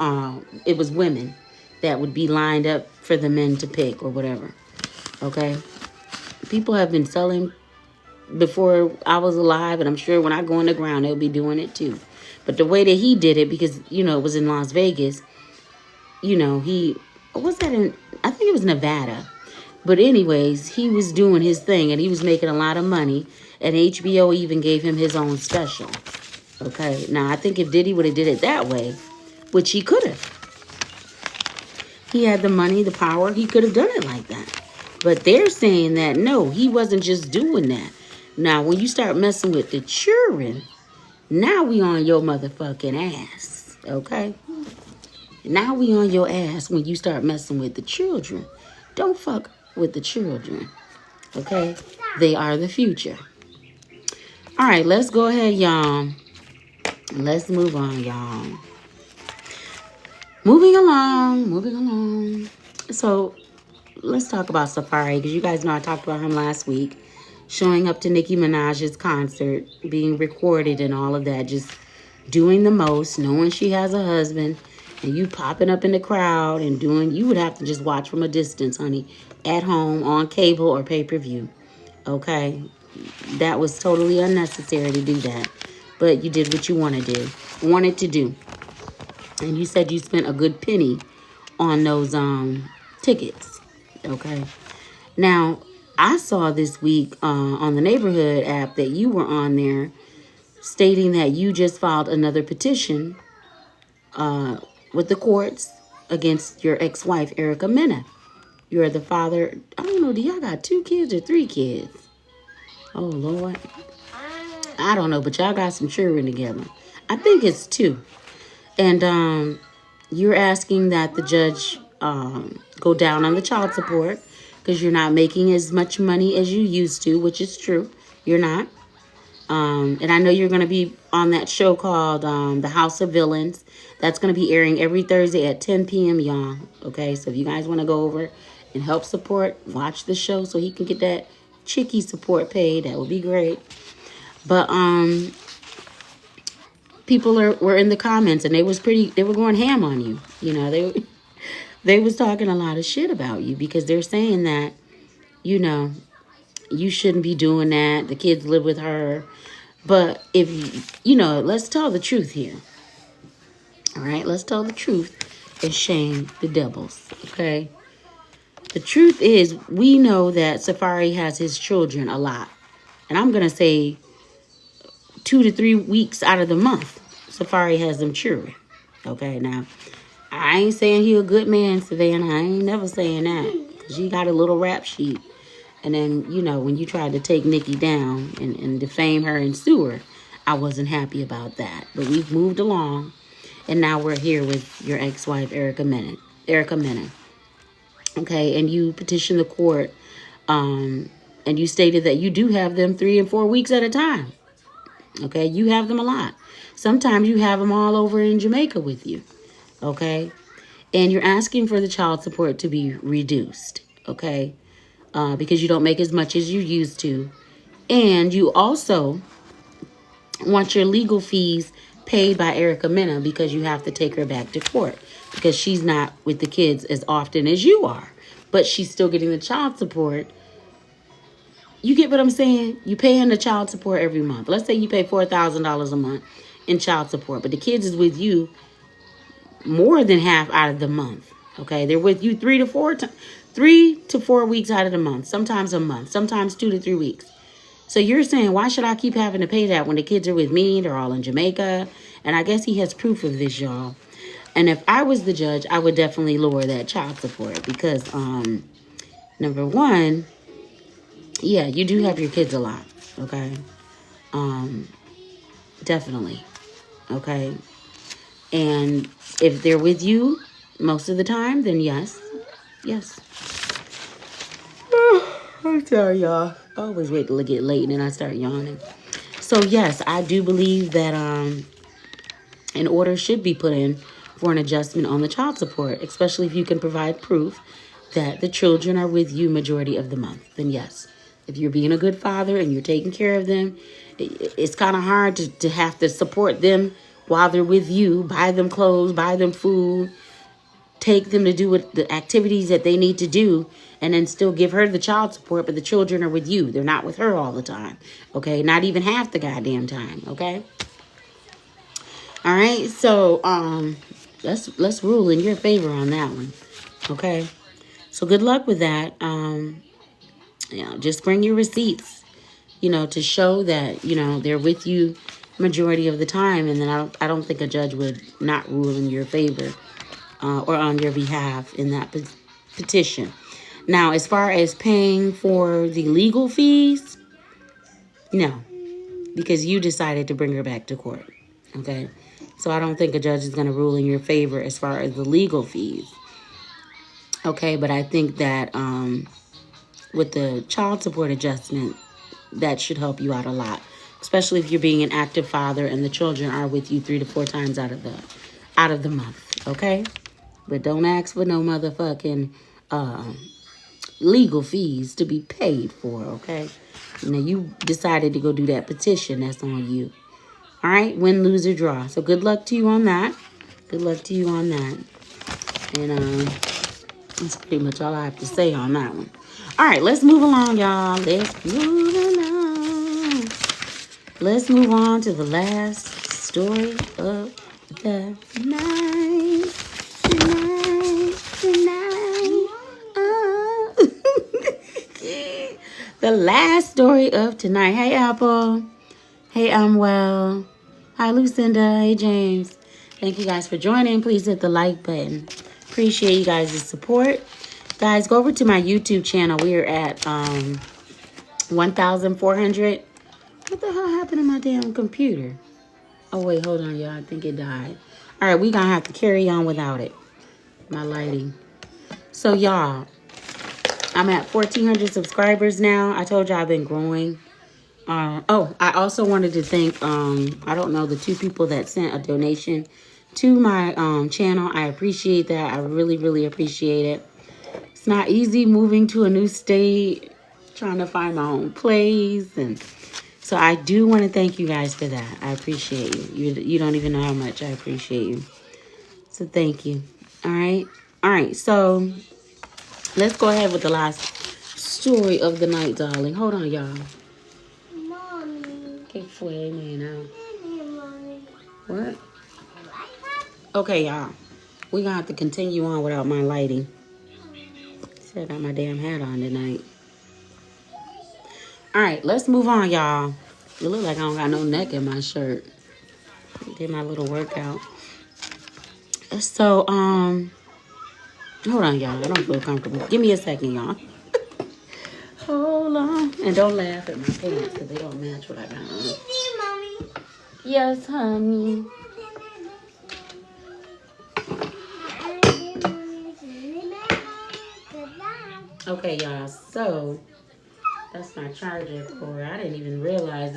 it was women that would be lined up for the men to pick or whatever. Okay? People have been selling before I was alive, and I'm sure when I go in the ground, they'll be doing it too. But the way that he did it, because, it was in Las Vegas, was that in, I think it was Nevada. But anyways, he was doing his thing, and he was making a lot of money, and HBO even gave him his own special. Okay, now I think if Diddy would have did it that way, which he could have. He had the money, the power, he could have done it like that. But they're saying that, no, he wasn't just doing that. Now, when you start messing with the children, now we on your motherfucking ass, okay? Now we on your ass when you start messing with the children. Don't fuck with the children, okay? They are the future. All right, let's go ahead, y'all. Let's move on, y'all. Moving along. So, let's talk about Safari, because you guys know I talked about him last week. Showing up to Nicki Minaj's concert, being recorded and all of that, just doing the most, knowing she has a husband, and you popping up in the crowd and you would have to just watch from a distance, honey, at home, on cable or pay-per-view, okay? That was totally unnecessary to do that, but you did what you wanted to do, and you said you spent a good penny on those tickets, okay? Now, I saw this week on the Neighborhood app that you were on there stating that you just filed another petition with the courts against your ex-wife, Erica Mena. You're the father. I don't know, do y'all got 2 kids or 3 kids? Oh, Lord. I don't know, but y'all got some children together. I think it's 2. And you're asking that the judge go down on the child support because you're not making as much money as you used to, which is true. You're not. And I know you're going to be on that show called The House of Villains. That's going to be airing every Thursday at 10 p.m., y'all. Okay, so if you guys want to go over and help support, watch the show so he can get that chickie support paid. That would be great. But people were in the comments and they were going ham on you. You know, they was talking a lot of shit about you because they're saying that, you know, you shouldn't be doing that. The kids live with her. But if you know, let's tell the truth here. All right, let's tell the truth and shame the devils. Okay. The truth is, we know that Safari has his children a lot. And I'm going to say 2 to 3 weeks out of the month, Safari has them children. Okay, now, I ain't saying he a good man, Savannah. I ain't never saying that. Because you got a little rap sheet. And then, you know, when you tried to take Nikki down and defame her and sue her, I wasn't happy about that. But we've moved along. And now we're here with your ex-wife, Erica Mena. Okay, and you petitioned the court. And you stated that you do have them 3 and 4 weeks at a time. Okay, you have them a lot. Sometimes you have them all over in Jamaica with you. Okay, and you're asking for the child support to be reduced. Okay, because you don't make as much as you used to. And you also want your legal fees paid by Erica Mena because you have to take her back to court because she's not with the kids as often as you are. But she's still getting the child support. You get what I'm saying? You paying the child support every month. Let's say you pay $4,000 a month in child support, but the kids is with you more than half out of the month. Okay, they're with you 3 to 4 weeks out of the month, sometimes a month, sometimes 2 to 3 weeks. So you're saying, why should I keep having to pay that when the kids are with me? They're all in Jamaica. And I guess he has proof of this, y'all. And if I was the judge, I would definitely lower that child support because, number one, yeah, you do have your kids a lot, okay? Definitely, okay? And if they're with you most of the time, then yes. I'm sorry, y'all. I always wait till it get late and then I start yawning. So, yes, I do believe that an order should be put in for an adjustment on the child support, especially if you can provide proof that the children are with you majority of the month. Then, yes. If you're being a good father and you're taking care of them, it's kind of hard to have to support them while they're with you, buy them clothes, buy them food, take them to do the activities that they need to do, and then still give her the child support, but the children are with you. They're not with her all the time, okay? Not even half the goddamn time, okay? All right, so let's rule in your favor on that one, okay? So good luck with that. You know, just bring your receipts, you know, to show that, you know, they're with you majority of the time, and then I don't think a judge would not rule in your favor or on your behalf in that petition. Now, as far as paying for the legal fees, no, because you decided to bring her back to court, okay? So I don't think a judge is going to rule in your favor as far as the legal fees, okay? But I think that with the child support adjustment, that should help you out a lot, especially if you're being an active father and the children are with you 3 to 4 times out of the month, okay? But don't ask for no motherfucking legal fees to be paid for, okay? You know, you decided to go do that petition. That's on you. All right? Win, lose, or draw. So good luck to you on that. Good luck to you on that. And that's pretty much all I have to say on that one. All right, let's move along, y'all. Let's move along. Let's move on to the last story of the night. The last story of tonight. Hey, Apple. Hey, I'm well. Hi, Lucinda. Hey, James. Thank you guys for joining. Please hit the like button. Appreciate you guys' support. Guys, go over to my YouTube channel. We're at 1,400. What the hell happened to my damn computer? Oh, wait, hold on, y'all. I think it died. All right, we're going to have to carry on without it. My lighting. So, y'all, I'm at 1,400 subscribers now. I told y'all I've been growing. Oh, I also wanted to thank, I don't know, the 2 people that sent a donation to my channel. I appreciate that. I really, really appreciate it. It's not easy moving to a new state, trying to find my own place. And so I do want to thank you guys for that. I appreciate you. You don't even know how much I appreciate you. So thank you. All right. All right. So let's go ahead with the last story of the night, darling. Hold on, y'all. Mommy. ¿Qué fue, nena? Mommy. What? Okay, y'all. We're going to have to continue on without my lighting. See, I got my damn hat on tonight. All right, let's move on, y'all. It look like I don't got no neck in my shirt. Did my little workout. So, hold on, y'all. I don't feel comfortable. Give me a second, y'all. Hold on. And don't laugh at my pants because they don't match what I got on. See, Mommy. Yes, honey. Okay, y'all. So, that's my charger cord. I didn't even realize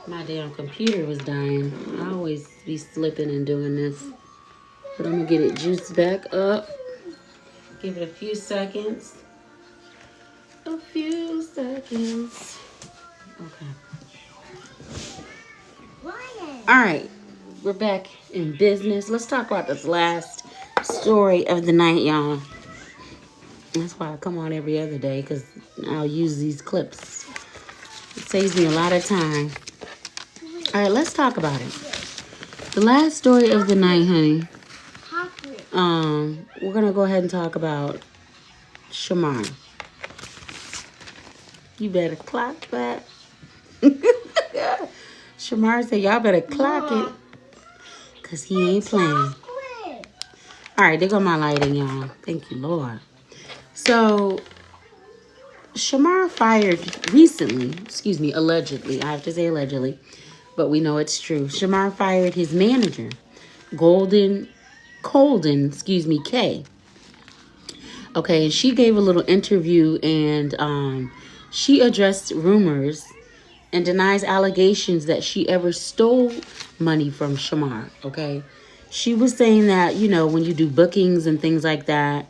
my damn computer was dying. I always be slipping and doing this. But I'm going to get it juiced back up. Give it a few seconds. A few seconds. Okay. All right. We're back in business. Let's talk about this last story of the night, y'all. That's why I come on every other day, because I'll use these clips. It saves me a lot of time. All right, let's talk about it. The last story of the night, honey. We're going to go ahead and talk about Shamar. You better clock that. Shamar said, y'all better clock it, because he ain't playing. All right, there go my lighting, y'all. Thank you, Lord. So, Shamar fired recently, allegedly. I have to say allegedly, but we know it's true. Shamar fired his manager, Colden, K. Okay, and she gave a little interview, and she addressed rumors and denies allegations that she ever stole money from Shamar, okay? She was saying that, when you do bookings and things like that,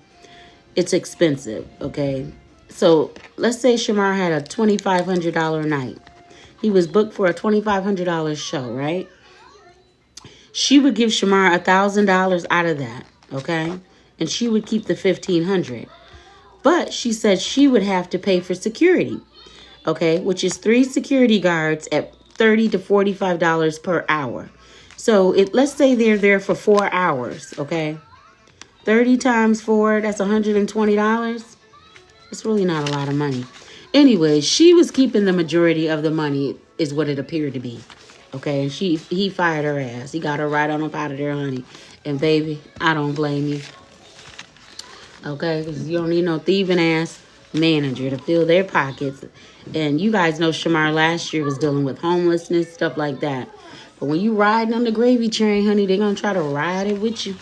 it's expensive, okay? So let's say Shamar had a $2,500 night. He was booked for a $2,500 show, right? She would give Shamar $1,000 out of that, okay? And she would keep the $1,500. But she said she would have to pay for security, okay? Which is 3 security guards at $30 to $45 per hour. So let's say they're there for 4 hours, okay? 30 times 4, that's $120. It's really not a lot of money. Anyway, she was keeping the majority of the money, is what it appeared to be. Okay, and he fired her ass. He got her right on up out of there, honey. And baby, I don't blame you. Okay, because you don't need no thieving ass manager to fill their pockets. And you guys know Shamar last year was dealing with homelessness, stuff like that. But when you riding on the gravy train, honey, they're going to try to ride it with you.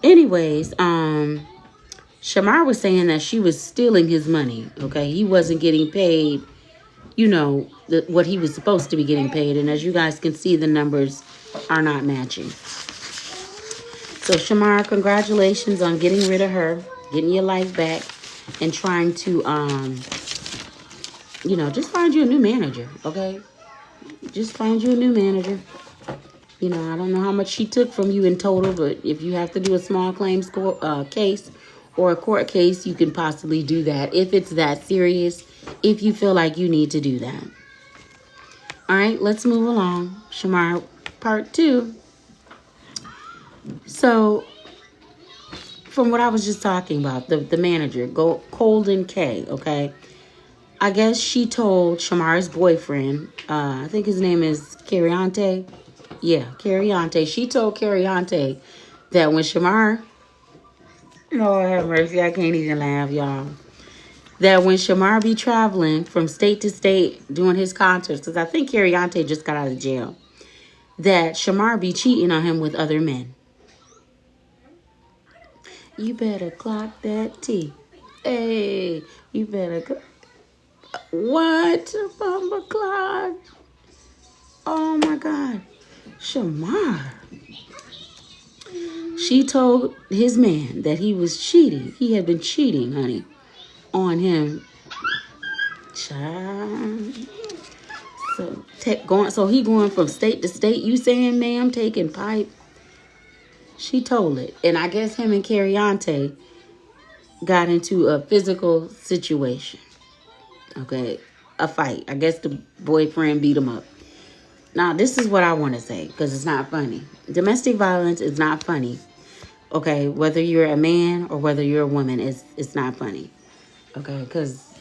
Anyways, Shamar was saying that she was stealing his money, okay? He wasn't getting paid, what he was supposed to be getting paid. And as you guys can see, the numbers are not matching. So, Shamar, congratulations on getting rid of her, getting your life back, and trying to, just find you a new manager, okay? Just find you a new manager. I don't know how much she took from you in total, but if you have to do a small claims case or a court case, you can possibly do that if it's that serious, if you feel like you need to do that. All right, let's move along. Shamar, part 2. So, from what I was just talking about, the manager, Colden K, okay? I guess she told Shamar's boyfriend, I think his name is Cariante. Yeah, Carriante. She told Carriante that when Shamar, Lord have mercy, I can't even laugh, y'all. That when Shamar be traveling from state to state doing his concerts, because I think Carriante just got out of jail, that Shamar be cheating on him with other men. You better clock that T. Hey, you better. What? Bumper clock? Oh my God. Shamar. She told his man that he was cheating. He had been cheating, honey, on him. Child. So he going from state to state. You saying, ma'am, taking pipe? She told it. And I guess him and Carriante got into a physical situation. Okay. A fight. I guess the boyfriend beat him up. Now, this is what I want to say, because it's not funny. Domestic violence is not funny. Okay, whether you're a man or whether you're a woman, it's not funny. Okay, because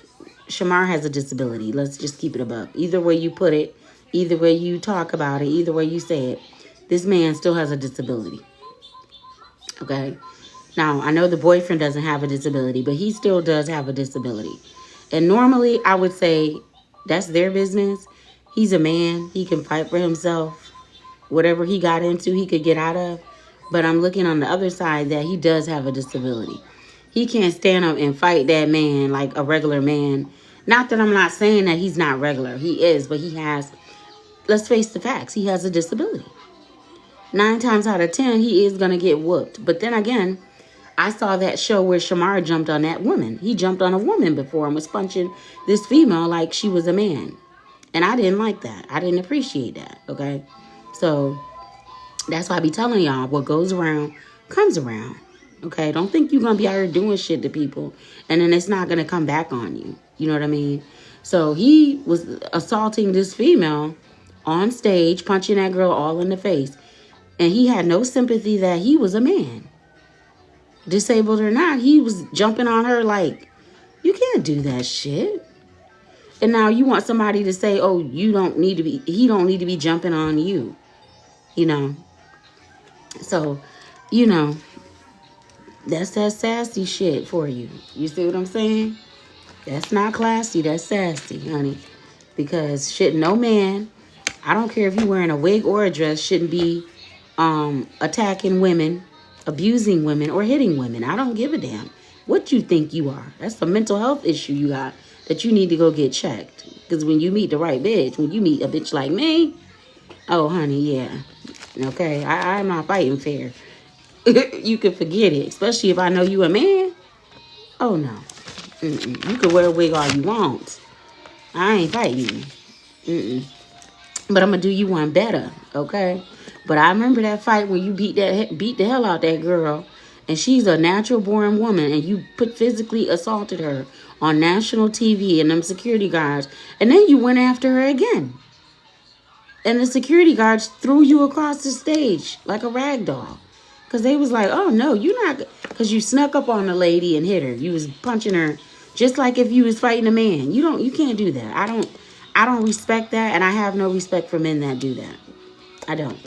Shamar has a disability. Let's just keep it above. Either way you put it, either way you talk about it, either way you say it, this man still has a disability. Okay? Now, I know the boyfriend doesn't have a disability, but he still does have a disability. And normally, I would say that's their business. He's a man. He can fight for himself. Whatever he got into, he could get out of. But I'm looking on the other side that he does have a disability. He can't stand up and fight that man like a regular man. Not that I'm not saying that he's not regular. He is, but he has, let's face the facts, he has a disability. 9 times out of 10, he is going to get whooped. But then again, I saw that show where Shamar jumped on that woman. He jumped on a woman before and was punching this female like she was a man. And I didn't like that. I didn't appreciate that, okay? So that's why I be telling y'all, what goes around comes around, okay? Don't think you're going to be out here doing shit to people and then it's not going to come back on you. You know what I mean? So he was assaulting this female on stage, punching that girl all in the face. And he had no sympathy that he was a man. Disabled or not, he was jumping on her like, you can't do that shit. And now you want somebody to say, oh, he don't need to be jumping on you. You know. So, you know, that's that sassy shit for you. You see what I'm saying? That's not classy. That's sassy, honey. Because shit, no man, I don't care if you're wearing a wig or a dress, shouldn't be attacking women, abusing women, or hitting women. I don't give a damn what you think you are. That's a mental health issue you got that you need to go get checked. Because when you meet the right bitch, when you meet a bitch like me, oh, honey, yeah. Okay, I'm not fighting fair. You can forget it, especially if I know you a man. Oh, no. You can wear a wig all you want. I ain't fighting you. But I'm going to do you one better, okay? But I remember that fight when you beat the hell out that girl, and she's a natural-born woman, and you physically assaulted her on national TV and them security guards, and then you went after her again. And the security guards threw you across the stage like a rag doll. Because they was like, oh, no, you're not... Because you snuck up on the lady and hit her. You was punching her just like if you was fighting a man. You can't do that. I don't respect that, and I have no respect for men that do that. I don't.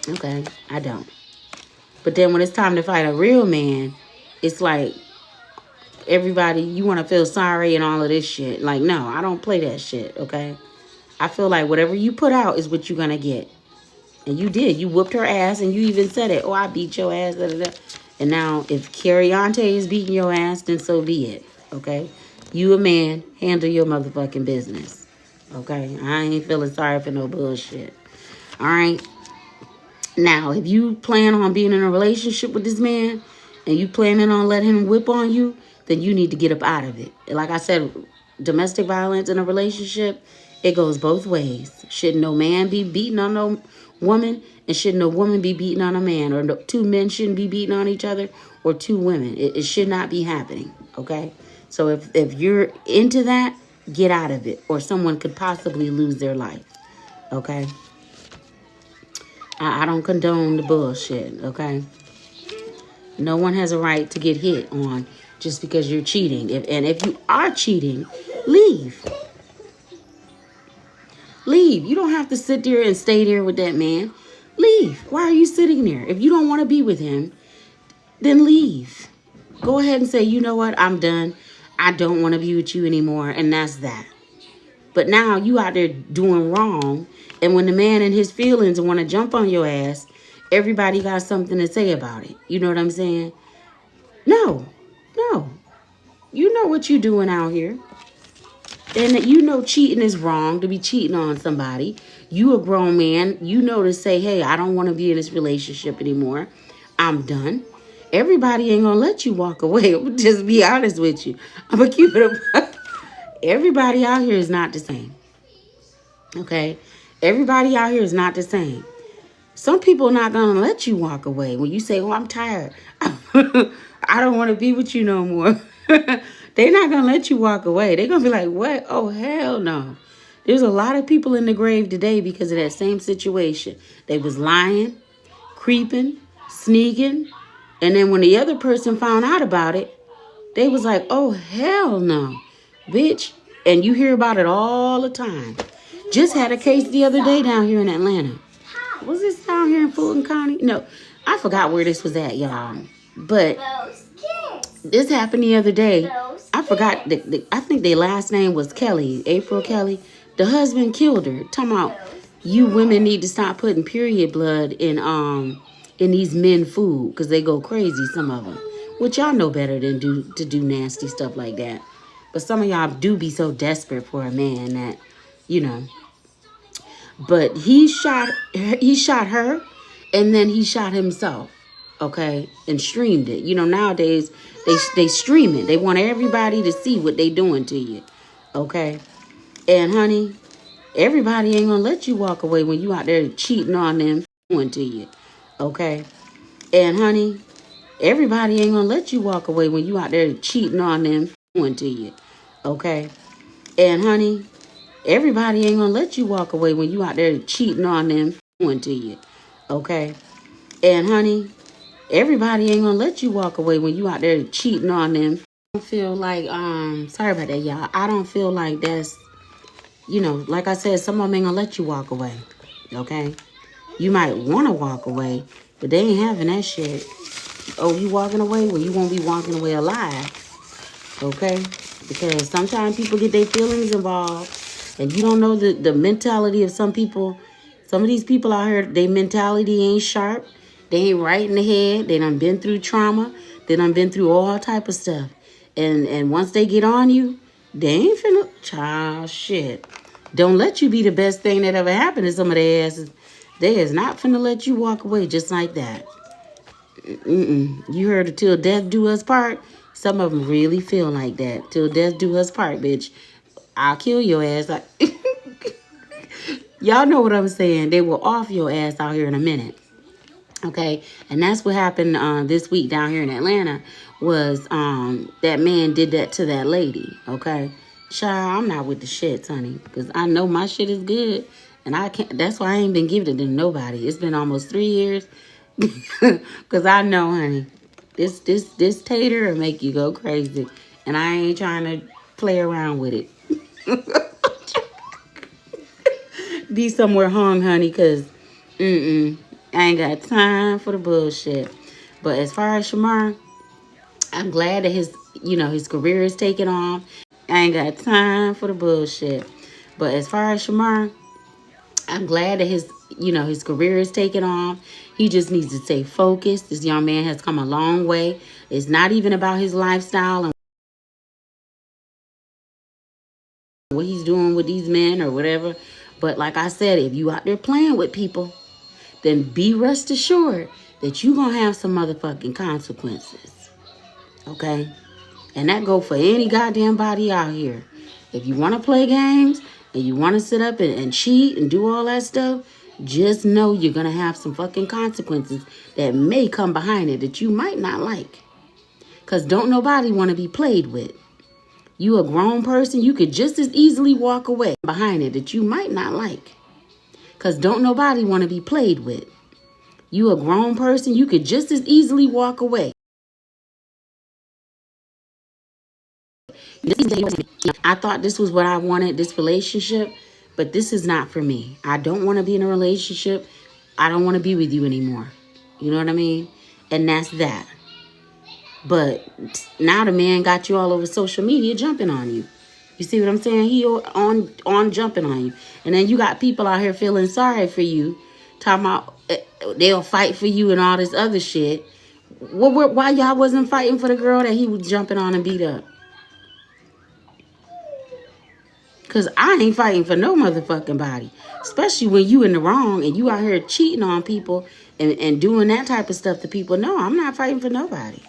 Okay? I don't. But then when it's time to fight a real man, it's like everybody, you want to feel sorry and all of this shit. Like, no, I don't play that shit, okay? I feel like whatever you put out is what you're going to get. And you did. You whooped her ass, and you even said it. Oh, I beat your ass. Da, da, da. And now, if Carriante is beating your ass, then so be it, okay? You a man, handle your motherfucking business, okay? I ain't feeling sorry for no bullshit, all right? Now, if you plan on being in a relationship with this man, and you planning on letting him whip on you, then you need to get up out of it. Like I said, domestic violence in a relationship, it goes both ways. Shouldn't no man be beating on no woman, and shouldn't no woman be beating on a man, or no, 2 men shouldn't be beating on each other, or 2 women. It should not be happening, okay? So if you're into that, get out of it, or someone could possibly lose their life, okay? I don't condone the bullshit, okay? No one has a right to get hit on just because you're cheating. And if you are cheating, leave. Leave. You don't have to sit there and stay there with that man. Leave. Why are you sitting there? If you don't want to be with him, then leave. Go ahead and say, you know what? I'm done. I don't want to be with you anymore. And that's that. But now you out there doing wrong. And when the man in his feelings want to jump on your ass, everybody got something to say about it. You know what I'm saying? No. No. You know what you doing out here. And you know cheating is wrong, to be cheating on somebody. You a grown man. You know to say, hey, I don't want to be in this relationship anymore. I'm done. Everybody ain't going to let you walk away. Just be honest with you. I'm going to keep it up. Everybody out here is not the same. Okay? Everybody out here is not the same. Some people are not going to let you walk away. When you say, oh, I'm tired. I don't want to be with you no more. They're not going to let you walk away. They're going to be like, what? Oh, hell no. There's a lot of people in the grave today because of that same situation. They was lying, creeping, sneaking. And then when the other person found out about it, they was like, oh, hell no, bitch. And you hear about it all the time. Just had a case the other day down here in Atlanta. Was this down here in Fulton County? No, I forgot where this was at, y'all. But this happened the other day. I forgot. I think their last name was Kelly, April Kelly. The husband killed her. Talking about you women need to stop putting period blood in these men food because they go crazy. Some of them, which y'all know better than to do nasty stuff like that. But some of y'all do be so desperate for a man that, you know. But he shot her, and then he shot himself. Okay, and streamed it. You know, nowadays they stream it. They want everybody to see what they doing to you. Okay, and honey, everybody ain't gonna let you walk away when you out there cheating on them doing to you. Okay, and honey, everybody ain't gonna let you walk away when you out there cheating on them doing to you. Okay, and honey, everybody ain't gonna let you walk away when you out there cheating on them doing to you. Okay, and honey, everybody ain't gonna let you walk away when you out there cheating on them. I don't feel like, sorry about that, y'all. I don't feel like that's, you know, like I said, some of them ain't gonna let you walk away. Okay? You might want to walk away, but they ain't having that shit. Oh, you walking away? Well, you won't be walking away alive. Okay? Because sometimes people get their feelings involved, and you don't know the mentality of some people. Some of these people out here, their mentality ain't sharp. They ain't right in the head. They done been through trauma. They done been through all type of stuff. And once they get on you, they ain't finna, child, shit. Don't let you be the best thing that ever happened to some of their asses. They is not finna let you walk away just like that. You heard of till death do us part? Some of them really feel like that. Till death do us part, bitch. I'll kill your ass. Y'all know what I'm saying. They will off your ass out here in a minute. Okay, and that's what happened this week down here in Atlanta was that man did that to that lady. Okay, child, I'm not with the shits, honey, because I know my shit is good, and I can't. That's why I ain't been giving it to nobody. It's been almost 3 years, because I know, honey, this tater will make you go crazy, and I ain't trying to play around with it. Be somewhere hung, honey, because I ain't got time for the bullshit. But as far as Shamar, I'm glad that his career is taking off. I ain't got time for the bullshit. But as far as Shamar, I'm glad that his career is taking off. He just needs to stay focused. This young man has come a long way. It's not even about his lifestyle and what he's doing with these men or whatever. But like I said, if you out there playing with people, then be rest assured that you gonna have some motherfucking consequences. Okay? And that go for any goddamn body out here. If you want to play games and you want to sit up and cheat and do all that stuff, just know you're gonna have some fucking consequences that may come behind it that you might not like. Because don't nobody want to be played with. You a grown person, you could just as easily walk away behind it that you might not like. Because don't nobody want to be played with. You a grown person, you could just as easily walk away. I thought this was what I wanted, this relationship, but this is not for me. I don't want to be in a relationship. I don't want to be with you anymore. You know what I mean? And that's that. But now the man got you all over social media jumping on you. You see what I'm saying? He on jumping on you. And then you got people out here feeling sorry for you, talking about they'll fight for you and all this other shit. Why y'all wasn't fighting for the girl that he was jumping on and beat up? Because I ain't fighting for no motherfucking body. Especially when you in the wrong and you out here cheating on people and doing that type of stuff to people. No, I'm not fighting for nobody.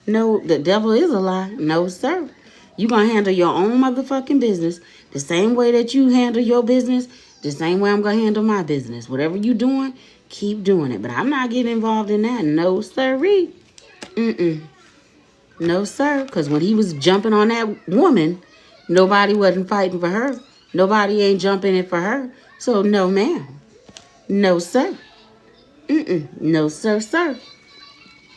No, the devil is a lie. No, sir. You gonna handle your own motherfucking business the same way that you handle your business, the same way I'm gonna handle my business. Whatever you doing, keep doing it. But I'm not getting involved in that. No, sirree. No, sir. Because when he was jumping on that woman, nobody wasn't fighting for her. Nobody ain't jumping in for her. So, no, ma'am. No, sir. No, sir, sir.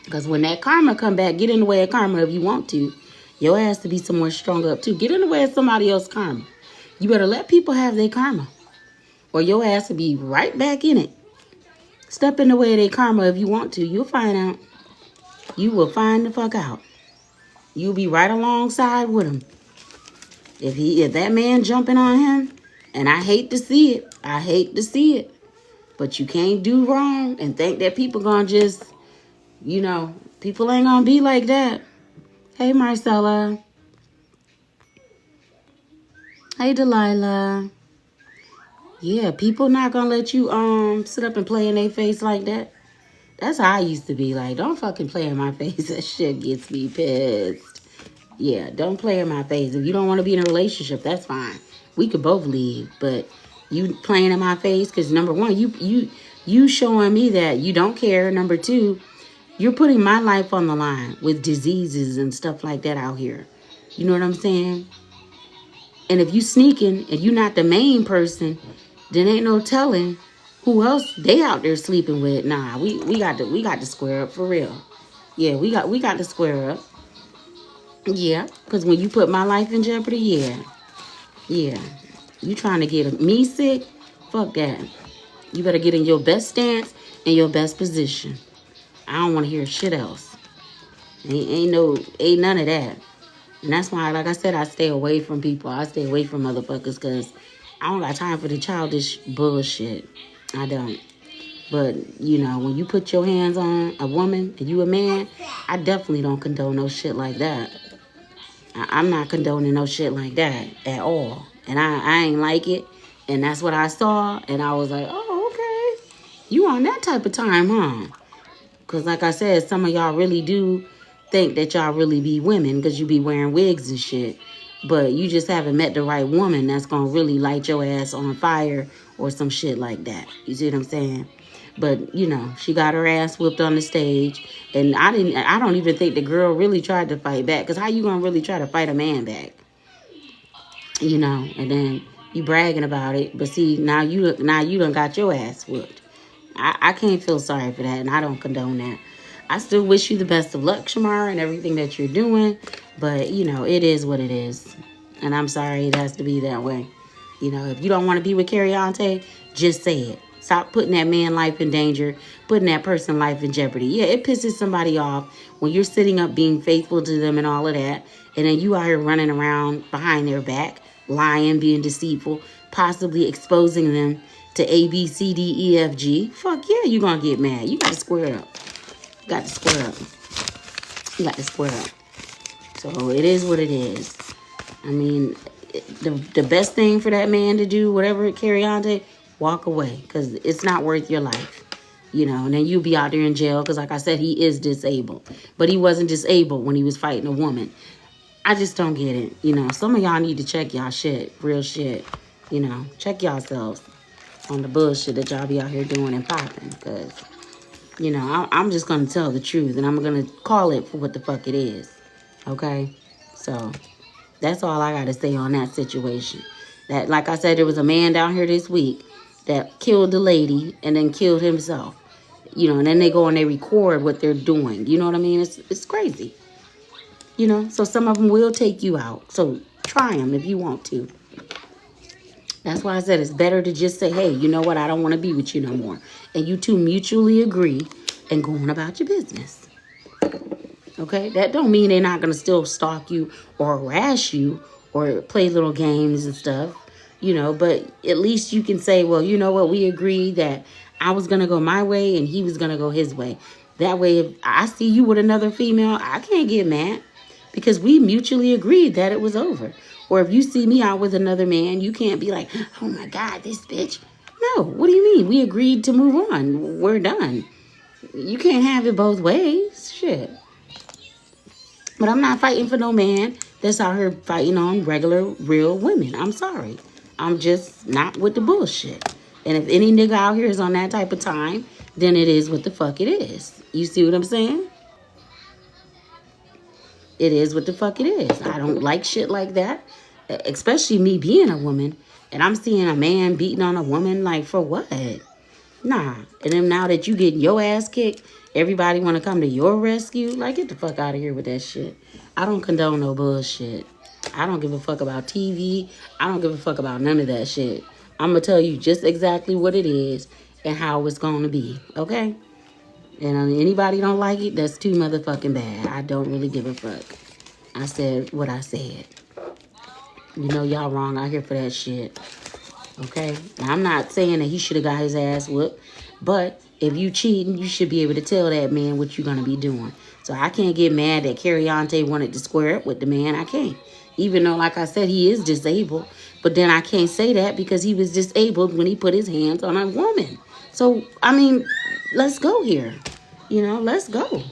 Because when that karma come back, get in the way of karma if you want to. Your ass to be somewhere stronger up too. Get in the way of somebody else's karma. You better let people have their karma. Or your ass will be right back in it. Step in the way of their karma if you want to. You'll find out. You will find the fuck out. You'll be right alongside with him. If that man jumping on him, and I hate to see it. I hate to see it. But you can't do wrong and think that people gonna just... You know, people ain't gonna be like that. Hey, Marcella. Hey, Delilah. Yeah, people not gonna let you sit up and play in their face like that. That's how I used to be. Like, don't fucking play in my face. That shit gets me pissed. Yeah, don't play in my face. If you don't want to be in a relationship, that's fine. We could both leave. But you playing in my face because number one, you showing me that you don't care. Number two, you're putting my life on the line with diseases and stuff like that out here. You know what I'm saying? And if you sneaking and you not the main person, then ain't no telling who else they out there sleeping with. Nah, we got to square up for real. Yeah, we got to square up. Yeah, because when you put my life in jeopardy, yeah. You trying to get me sick? Fuck that. You better get in your best stance and your best position. I don't want to hear shit else. Ain't none of that. And that's why, like I said, I stay away from people. I stay away from motherfuckers because I don't got time for the childish bullshit. I don't. But, you know, when you put your hands on a woman and you a man, I definitely don't condone no shit like that. I'm not condoning no shit like that at all. And I ain't like it. And that's what I saw. And I was like, oh, okay. You on that type of time, huh? Because like I said, some of y'all really do think that y'all really be women because you be wearing wigs and shit. But you just haven't met the right woman that's going to really light your ass on fire or some shit like that. You see what I'm saying? But, you know, she got her ass whipped on the stage. And I don't even think the girl really tried to fight back. Because how you going to really try to fight a man back? You know, and then you bragging about it. But see, now you done got your ass whooped. I can't feel sorry for that, and I don't condone that. I still wish you the best of luck, Shamar, and everything that you're doing. But, you know, it is what it is. And I'm sorry it has to be that way. You know, if you don't want to be with Carriante, just say it. Stop putting that man's life in danger, putting that person's life in jeopardy. Yeah, it pisses somebody off when you're sitting up being faithful to them and all of that. And then you out here running around behind their back, lying, being deceitful, possibly exposing them to A, B, C, D, E, F, G. Fuck yeah, you gonna get mad. You gotta square up. You got to square up. You got to square up. So it is what it is. I mean, the best thing for that man to do, whatever, carry on to, walk away. Because it's not worth your life. You know, and then you'll be out there in jail. Because like I said, he is disabled. But he wasn't disabled when he was fighting a woman. I just don't get it. You know, some of y'all need to check y'all shit. Real shit. You know, check yourselves on the bullshit that y'all be out here doing and popping. Because, you know, I'm just going to tell the truth. And I'm going to call it for what the fuck it is. Okay? So, that's all I got to say on that situation. That, like I said, there was a man down here this week that killed the lady and then killed himself. You know, and then they go and they record what they're doing. You know what I mean? It's crazy. You know, so some of them will take you out. So, try them if you want to. That's why I said it's better to just say, hey, you know what? I don't want to be with you no more. And you two mutually agree and go on about your business. Okay? That don't mean they're not going to still stalk you or harass you or play little games and stuff, but at least you can say, well, you know what? We agreed that I was going to go my way and he was going to go his way. That way, if I see you with another female, I can't get mad because we mutually agreed that it was over. Or if you see me out with another man, you can't be like, oh my God, this bitch. No, what do you mean? We agreed to move on. We're done. You can't have it both ways. Shit. But I'm not fighting for no man that's out here fighting on regular, real women. I'm sorry. I'm just not with the bullshit. And if any nigga out here is on that type of time, then it is what the fuck it is. You see what I'm saying? It is what the fuck it is. I don't like shit like that. Especially me being a woman. And I'm seeing a man beating on a woman, like, for what? Nah. And then now that you getting your ass kicked, everybody want to come to your rescue? Like, get the fuck out of here with that shit. I don't condone no bullshit. I don't give a fuck about TV. I don't give a fuck about none of that shit. I'm going to tell you just exactly what it is and how it's going to be. Okay? And anybody don't like it, that's too motherfucking bad. I don't really give a fuck. I said what I said. You know y'all wrong out here for that shit. Okay? Now, I'm not saying that he should have got his ass whooped. But if you cheating, you should be able to tell that man what you're going to be doing. So I can't get mad that Carriante wanted to square up with the man. I can't. Even though, like I said, he is disabled. But then I can't say that because he was disabled when he put his hands on a woman. So, I mean, let's go here. Let's go.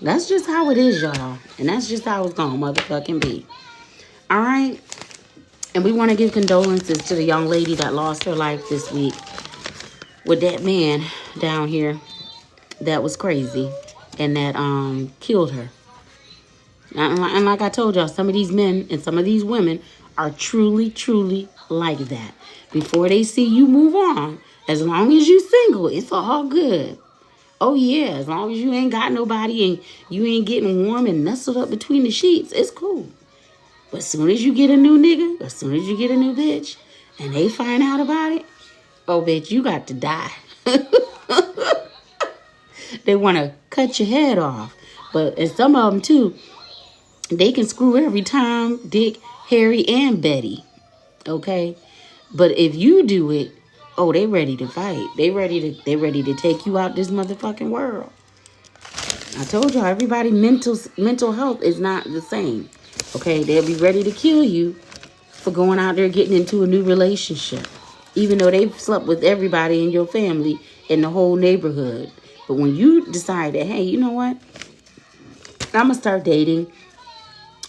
That's just how it is, y'all. And that's just how it's going to motherfucking be. All right? And we want to give condolences to the young lady that lost her life this week with that man down here that was crazy and that killed her. And like I told y'all, some of these men and some of these women are truly, truly like that. Before they see you move on, as long as you single, it's all good. Oh, yeah, as long as you ain't got nobody and you ain't getting warm and nestled up between the sheets, it's cool. But as soon as you get a new nigga, as soon as you get a new bitch, and they find out about it, oh, bitch, you got to die. They want to cut your head off. But and some of them, too, they can screw every Tom, Dick, Harry, and Betty. Okay? But if you do it, oh, they ready to fight. They ready to take you out this motherfucking world. I told y'all, everybody mental health is not the same. Okay? They'll be ready to kill you for going out there getting into a new relationship. Even though they've slept with everybody in your family in the whole neighborhood. But when you decide that, hey, you know what? I'm going to start dating.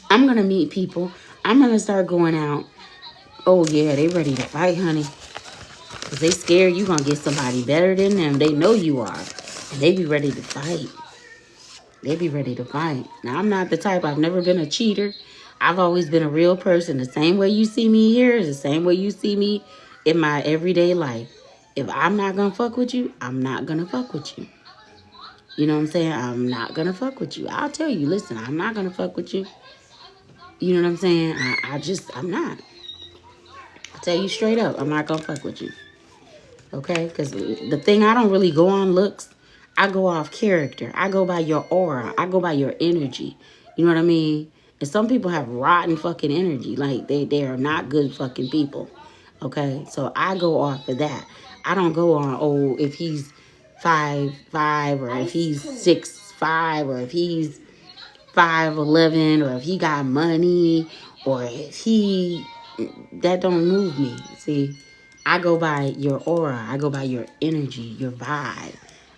I'm going to meet people. I'm going to start going out. Oh, yeah, they ready to fight, honey. Because they scared you going to get somebody better than them. They know you are. And they be ready to fight. They be ready to fight. Now, I'm not the type. I've never been a cheater. I've always been a real person. The same way you see me here is the same way you see me in my everyday life. If I'm not going to fuck with you, I'm not going to fuck with you. You know what I'm saying? I'm not going to fuck with you. I'll tell you, listen, I'm not going to fuck with you. You know what I'm saying? I'm not. I'll tell you straight up, I'm not going to fuck with you. Okay? Because the thing, I don't really go on looks. I go off character. I go by your aura. I go by your energy. You know what I mean? And some people have rotten fucking energy. Like, they are not good fucking people. Okay? So I go off of that. I don't go on, if he's 5'5", or if he's 6'5", or if he's 5'11", or if he got money, or if that don't move me. See, I go by your aura. I go by your energy, your vibe.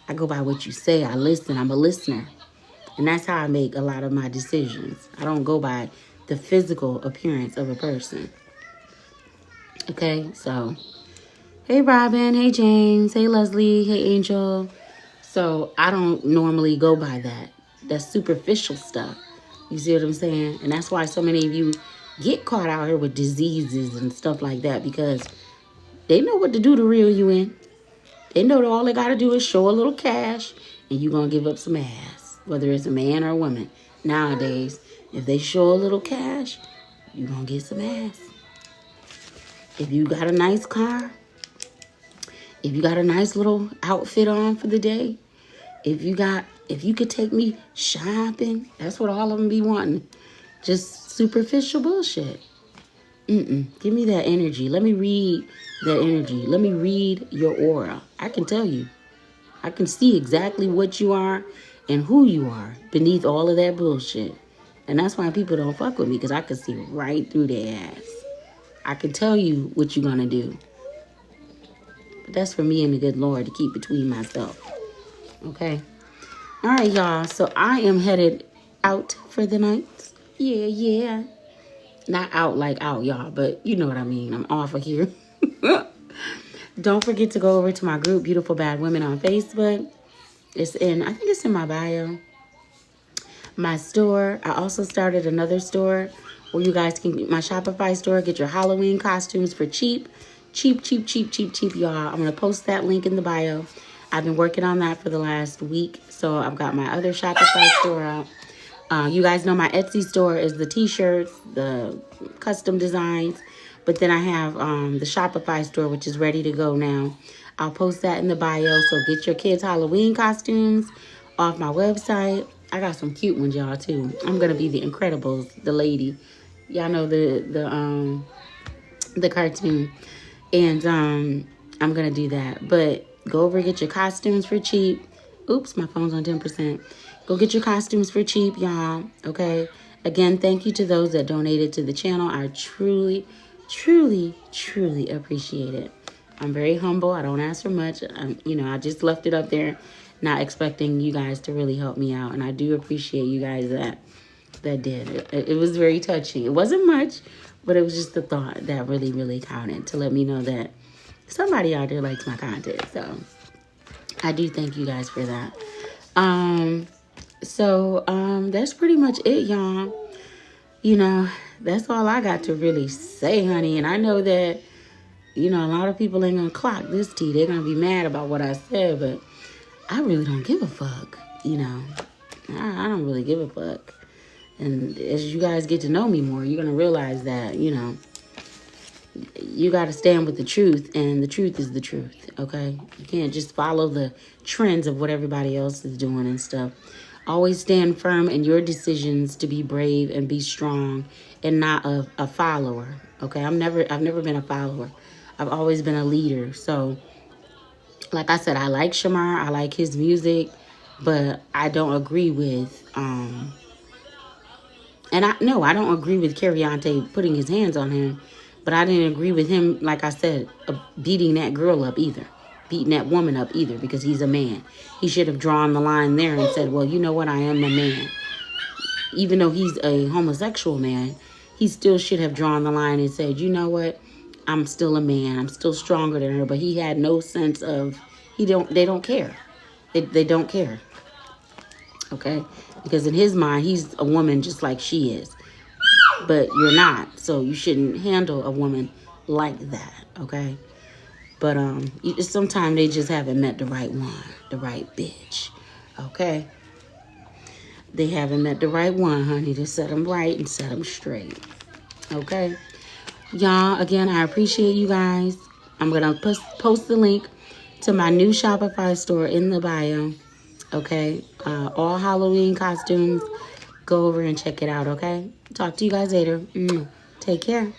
I go by what you say. I listen. I'm a listener. And that's how I make a lot of my decisions. I don't go by the physical appearance of a person. Okay, so, hey Robin, hey James, hey Leslie, hey Angel. So I don't normally go by that. That's superficial stuff. You see what I'm saying? And that's why so many of you get caught out here with diseases and stuff like that, because they know what to do to reel you in. They know that all they got to do is show a little cash and you're going to give up some ass, whether it's a man or a woman. Nowadays, if they show a little cash, you're going to get some ass. If you got a nice car, if you got a nice little outfit on for the day, if you could take me shopping, that's what all of them be wanting. Just superficial bullshit. Give me that energy. Let me read that energy. Let me read your aura. I can tell you. I can see exactly what you are and who you are beneath all of that bullshit. And that's why people don't fuck with me, because I can see right through their ass. I can tell you what you're going to do. But that's for me and the good Lord to keep between myself. Okay? All right, y'all. So I am headed out for the night. Yeah. Not out like out, y'all, but you know what I mean. I'm off of here. Don't forget to go over to my group, Beautiful Bad Women, on Facebook. I think it's in my bio. My store. I also started another store where you guys can, my Shopify store, get your Halloween costumes for cheap. Cheap, y'all. I'm going to post that link in the bio. I've been working on that for the last week. So I've got my other Shopify store out. You guys know my Etsy store is the t-shirts, the custom designs. But then I have the Shopify store, which is ready to go now. I'll post that in the bio. So get your kids' Halloween costumes off my website. I got some cute ones, y'all, too. I'm going to be the Incredibles, the lady. Y'all know the cartoon. And I'm going to do that. But go over and get your costumes for cheap. Oops, my phone's on 10%. Go get your costumes for cheap, y'all. Okay? Again, thank you to those that donated to the channel. I truly appreciate it. I'm very humble. I don't ask for much. I just left it up there, not expecting you guys to really help me out. And I do appreciate you guys that did. It was very touching. It wasn't much, but it was just the thought that really counted to let me know that somebody out there likes my content. So I do thank you guys for that. So that's pretty much it, y'all. That's all I got to really say, honey. And I know that, a lot of people ain't gonna clock this tea. They're gonna be mad about what I said, but I really don't give a fuck. I don't really give a fuck. And as you guys get to know me more, you're gonna realize that, you gotta stand with the truth, and the truth is the truth, okay? You can't just follow the trends of what everybody else is doing and stuff. Always stand firm in your decisions to be brave and be strong and not a follower, okay? I've never been a follower. I've always been a leader. So, like I said, I like Shamar. I like his music, but I don't agree with, I don't agree with Cariante putting his hands on him, but I didn't agree with him, like I said, beating that girl up either. Beating that woman up either, because he's a man. He should have drawn the line there and said, well, you know what, I am a man. Even though he's a homosexual man, he still should have drawn the line and said, you know what, I'm still a man. I'm still stronger than her. But he had no sense of, they don't care. They don't care. Okay? Because in his mind, he's a woman just like she is. But you're not. So you shouldn't handle a woman like that. Okay? But sometimes they just haven't met the right one, the right bitch, okay? They haven't met the right one, honey, to set them right and set them straight, okay? Y'all, again, I appreciate you guys. I'm going to post the link to my new Shopify store in the bio, okay? All Halloween costumes. Go over and check it out, okay? Talk to you guys later. Take care.